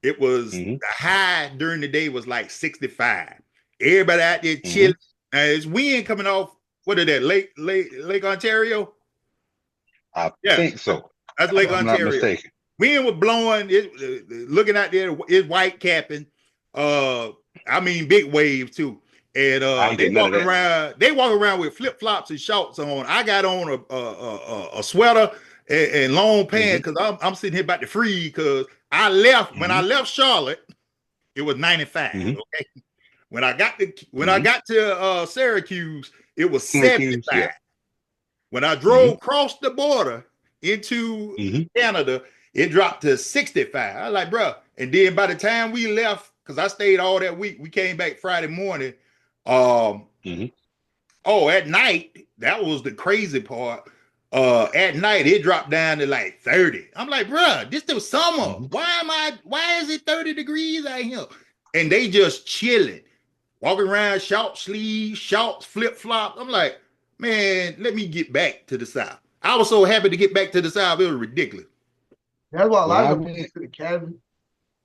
It was the high during the day was like 65. Everybody out there chilling. It's wind coming off. What is that? Lake Ontario? I think so. That's Lake Ontario. Not mistaken. Wind was blowing. Looking out there, it's white capping. I mean, big waves too. And I ain't getting none of that. They walk around with flip flops and shorts on. I got on a sweater and long pants because I'm sitting here about to freeze. Because I left when I left Charlotte, it was 95. Okay, when I got to Syracuse, it was 75. Yeah. When I drove across the border into Canada, it dropped to 65. I was like, bro. And then by the time we left, because I stayed all that week, we came back Friday morning. Oh, at night, that was the crazy part. At night, it dropped down to like 30. I'm like, bro, this is summer. Why is it 30 degrees out here? And they just chilling, walking around, short sleeves, shorts, flip-flops. I'm like, man, let me get back to the South. I was so happy to get back to the South. It was ridiculous. That's why a lot of them to the academy.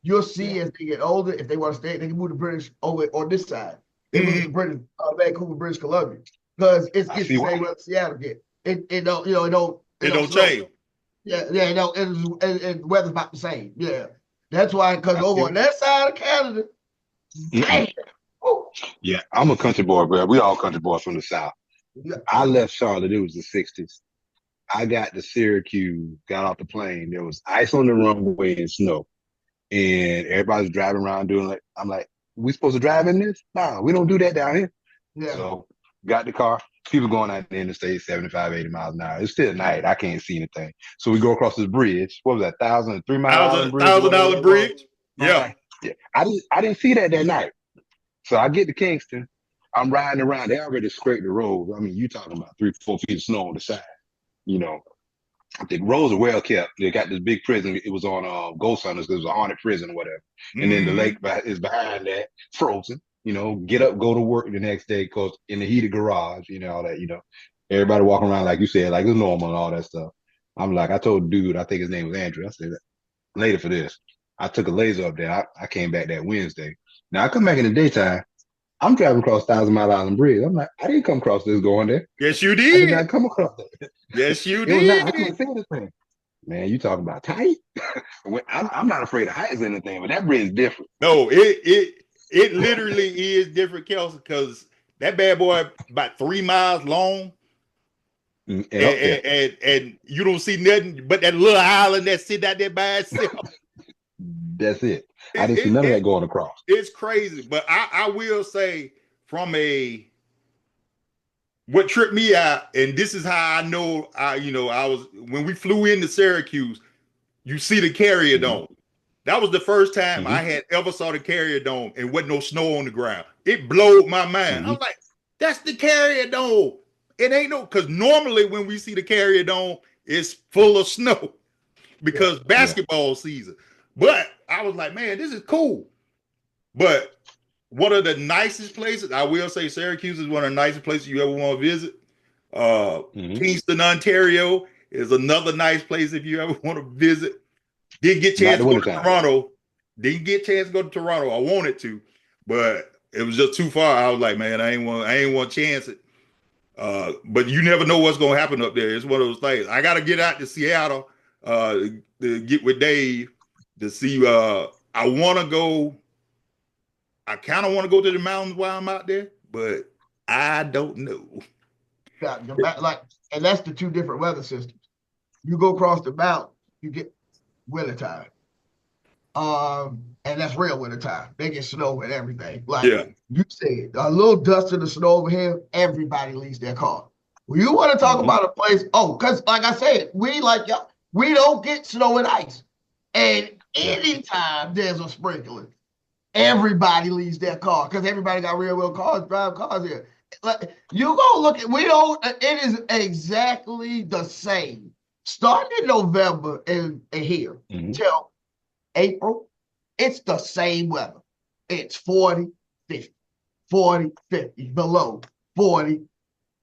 You'll see as they get older, if they want to stay, they can move the British over on this side. They move the British, Vancouver, British Columbia, because it's the same way Seattle get. It don't change. Yeah, and weather's about the same. Yeah, that's why, because over on that side of Canada, damn. Yeah, I'm a country boy, bro. We all country boys from the South. Yeah. I left Charlotte. It was the 60s. I got to Syracuse, got off the plane. There was ice on the runway and snow. And everybody's driving around doing like, I'm like, we supposed to drive in this? No, we don't do that down here. Yeah. So got the car. People going out in the state 75, 80 miles an hour. It's still night. I can't see anything. So we go across this bridge. What was that? $3 mile bridge? $1,000 bridge. Yeah. Yeah. I didn't see that night. So I get to Kingston. I'm riding around. They already scraped the road. I mean, you talking about 3-4 feet of snow on the side. You know, the roads are well kept. They got this big prison. It was on Ghost Hunters because it was a haunted prison or whatever. And then the lake is behind that, frozen. You know, get up, go to work the next day because in the heated garage, you know, all that, you know, everybody walking around, like you said, like it's normal and all that stuff. I'm like, I told the dude, I think his name was Andrew. I said, later for this. I took a laser up there. I came back that Wednesday. Now I come back in the daytime. I'm driving across 1,000 Mile Island Bridge. I'm like, I didn't come across this going there. Yes, you did. I did not come across that. Yes, you did. I couldn't see this thing. Man, you talking about tight? I'm not afraid of heights or anything, but that bridge is different. No, it literally is different, Kelsey, because that bad boy about 3 miles long. And you don't see nothing but that little island that sit out there by itself. That's it. I didn't see none of that going across. It's crazy, but I will say what tripped me out, and this is how I know I was when we flew into Syracuse, you see the Carrier Dome. That was the first time I had ever saw the Carrier Dome and wasn't no snow on the ground. It blowed my mind. I was like, that's the Carrier Dome. It ain't because normally when we see the Carrier Dome, it's full of snow because basketball season. But I was like, man, this is cool. But one of the nicest places, I will say Syracuse is one of the nicest places you ever want to visit. Kingston, Ontario is another nice place if you ever want to visit. Didn't get a chance to go to Toronto. Didn't get a chance to go to Toronto. I wanted to, but it was just too far. I was like, man, I ain't want to chance it. But you never know what's going to happen up there. It's one of those things. I got to get out to Seattle to get with Dave to see. I want to go. I kind of want to go to the mountains while I'm out there, but I don't know. And that's the two different weather systems. You go across the mountain, you get winter time. And that's real winter time. They get snow and everything. Like you said, a little dust in the snow over here, everybody leaves their car. Well, you want to talk about a place? Oh, because like I said, we don't get snow and ice. And anytime there's a sprinkler, everybody leaves their car because everybody got real cars, drive cars here. Like, you go look at, it is exactly the same. Starting in November and here till April, it's the same weather. It's 40, 50, 40, 50, below 40,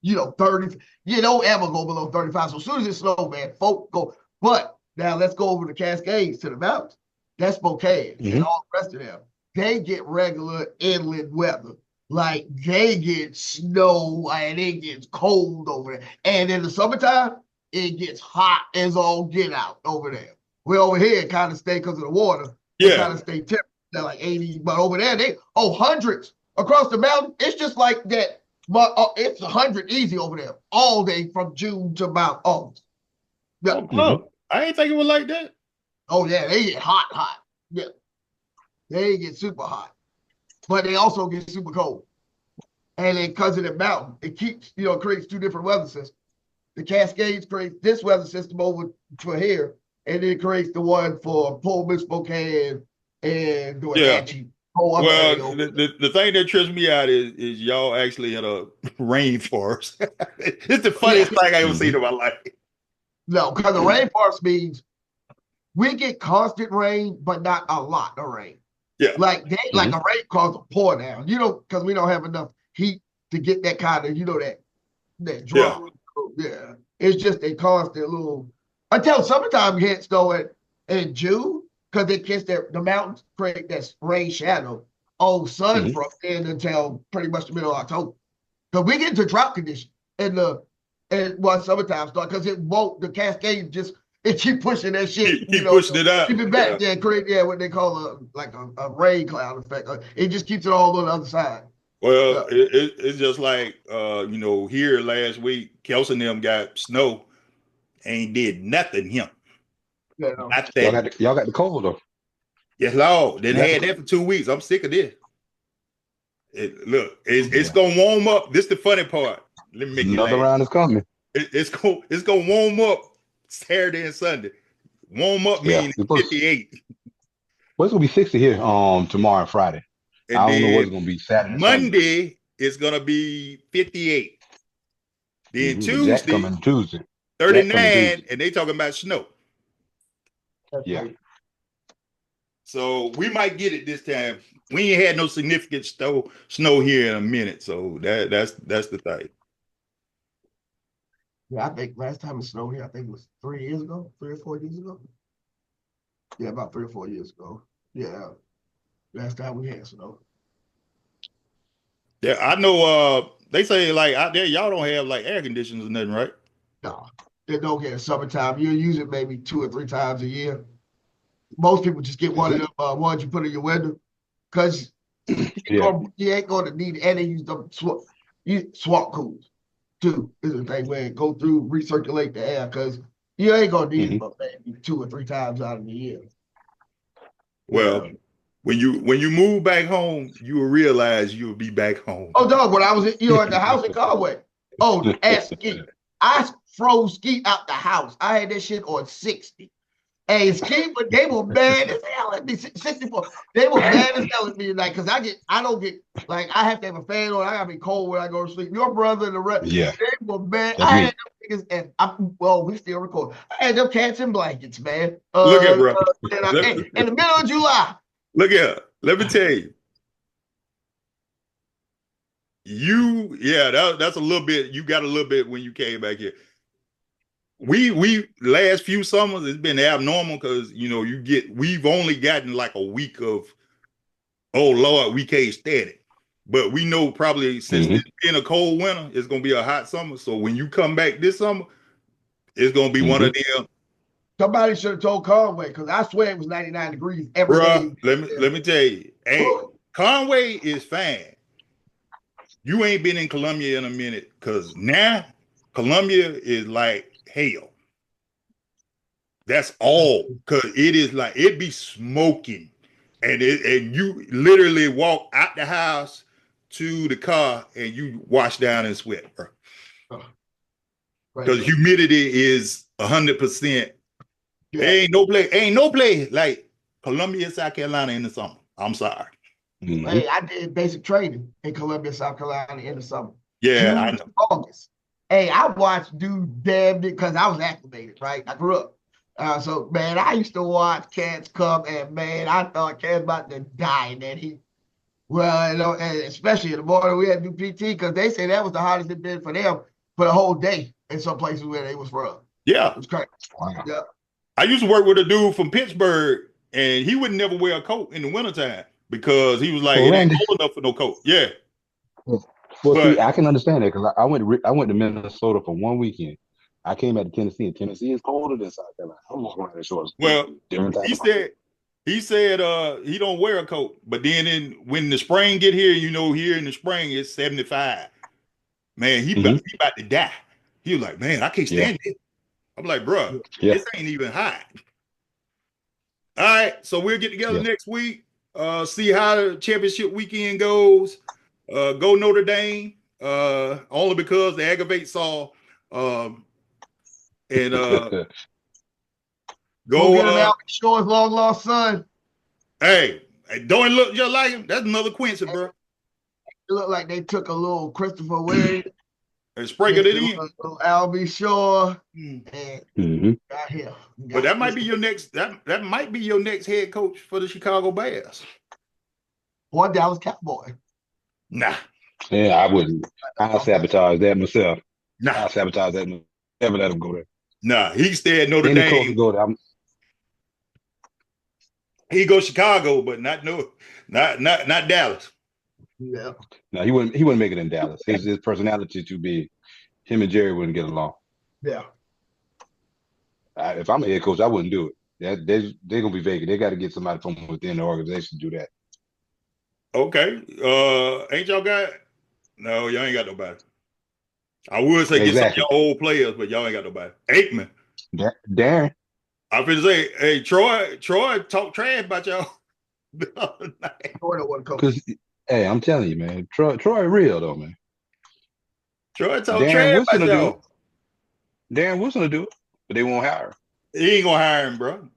30. You don't ever go below 35. So as soon as it's snow, man, folk go. But now let's go over the Cascades to the mountains. That's Spokane and all the rest of them. They get regular inland weather. Like they get snow and it gets cold over there. And in the summertime, it gets hot as all get out over there. We over here kind of stay because of the water. Yeah. Kind of stay temperate. They're like 80, but over there they hundreds across the mountain. It's just like that. But it's 100 easy over there all day from June to about August. Yeah. Oh, I ain't think it was like that. Oh yeah, they get hot. Yeah, they get super hot, but they also get super cold. And then because of the mountain, it keeps creates two different weather systems. The Cascades creates this weather system over for here, and then it creates the one for Pullman, Spokane, and the Wenatchee. Well, the thing that trips me out is y'all actually in a rainforest. It's the funniest thing I ever seen in my life. No, because the rainforest means we get constant rain, but not a lot of rain. Yeah. Like a rain causes a pour down. Because we don't have enough heat to get that kind of, that drop. Yeah. It's just a constant little until summertime hits though in June, because they catch the mountains create that rain shadow sun from then until pretty much the middle of October. Because we get into drought condition once summertime starts, because the Cascade just keep pushing that shit. Keep pushing it out. Keep it back. Yeah, create what they call a rain cloud effect. It just keeps it all on the other side. Well, it's just like here last week, Kelsey and them got snow, ain't did nothing him. Yeah, y'all got the cold though. Yes, Lord. Then had that for 2 weeks. I'm sick of this. It's gonna warm up. This is the funny part. Let me make another round is coming. It's gonna warm up Saturday and Sunday. Warm up means 58. Well, it's gonna be 60 here tomorrow and Friday. And I don't know what's gonna be Saturday. Monday is gonna be 58. Then Tuesday, 39, and they talking about snow. Yeah. So we might get it this time. We ain't had no significant snow here in a minute, so that's the thing. Yeah, I think last time it snowed here, I think it was 3 or 4 years ago. Yeah, about 3 or 4 years ago. Yeah, last time we had snow. Yeah, I know. They say like out there, y'all don't have like air conditioners or nothing, right? No, they don't get it summertime. You use it maybe 2 or 3 times a year. Most people just get one of them ones you put in your window, because you ain't going to need it. And they use them swap cools too. Is the thing where it go through, recirculate the air, because you ain't going to need it but maybe 2 or 3 times out of the year. Well, when you move back home, you will realize you'll be back home. Oh, dog, when I was at the house in Conway. Oh, ass ski. I froze ski out the house. I had that shit on 60. Hey, ski, but they were mad as hell at me. 64. They were mad as hell at me tonight, because I don't get, like, I have to have a fan on. I gotta be cold when I go to sleep. Your brother and the rest, they were mad. I had them niggas, and we still record. I had them cats in blankets, man. Look at bro. In the middle of July. Look at, let me tell you. That's a little bit. You got a little bit when you came back here. We last few summers it's been abnormal, because we've only gotten like a week of, oh Lord, we can't stand it. But we know probably since it's been a cold winter, it's gonna be a hot summer. So when you come back this summer, it's gonna be one of them. Somebody should have told Conway, because I swear it was 99 degrees every day. Let me tell you, hey, Conway is fine. You ain't been in Columbia in a minute, because now Columbia is like hell. That's all, because it is like it be smoking, and you literally walk out the house to the car and you wash down in sweat, bro. Because humidity is 100%. Ain't no place like Columbia, South Carolina in the summer. I'm sorry. Hey, I did basic training in Columbia, South Carolina in the summer. Yeah, I know. August. Hey, I watched dude damn it, because I was acclimated, right? I grew up. So, man, I used to watch cats come, and, man, I thought cats about to die in that heat. Well, and especially in the morning, we had to do PT, because they say that was the hottest it been for them for the whole day in some places where they was from. Yeah. It was crazy. Wow. Yeah. I used to work with a dude from Pittsburgh, and he would never wear a coat in the wintertime, because he was like, it ain't cold enough for no coat. Yeah. Well, see, I can understand that, because I went to Minnesota for one weekend. I came out to Tennessee, and Tennessee is colder than South Carolina. I'm almost wearing shorts. Well, Different type he of said he don't wear a coat, but then when the spring get here, here in the spring it's 75. Man, he about to die. He was like, man, I can't stand it. I'm like, bro, this ain't even hot. All right, so we'll get together next week. See how the championship weekend goes. Go Notre Dame. Only because the aggravate Saul. And Go go get him out. Show his long lost son. Hey, don't it look just like him? That's another Quincy, bro. It looked like they took a little Christopher Williams and sprinkled it in. Albie Shore and got here. But that might be your next. That might be your next head coach for the Chicago Bears. Or Dallas Cowboys. Nah. Yeah, I wouldn't. I'll sabotage that myself. Nah. I'll sabotage that. Never let him go there. Nah, he stay at Notre Dame. Coach go there. He go Chicago, but not Dallas. Yeah. No, he wouldn't make it in Dallas. His personality too big. Him and Jerry wouldn't get along. Yeah. If I'm a head coach, I wouldn't do it. They're gonna be vacant. They got to get somebody from within the organization to do that. Okay. Ain't y'all got? No, y'all ain't got nobody. I would say get some of your old players, but y'all ain't got nobody. Aikman. Darren. I'm finna say, hey, Troy talk trash about y'all. Because hey, I'm telling you, man, Troy real though, man. Troy talk trash about y'all. Darren Wilson will do it, but they won't hire him. He ain't gonna hire him, bro.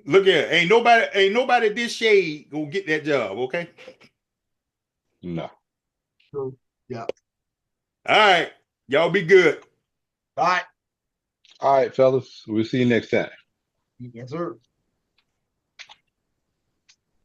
Look at ain't nobody this shade gonna get that job, okay? No. Yeah. All right. Y'all be good. All right. All right, fellas. We'll see you next time. Yes, sir.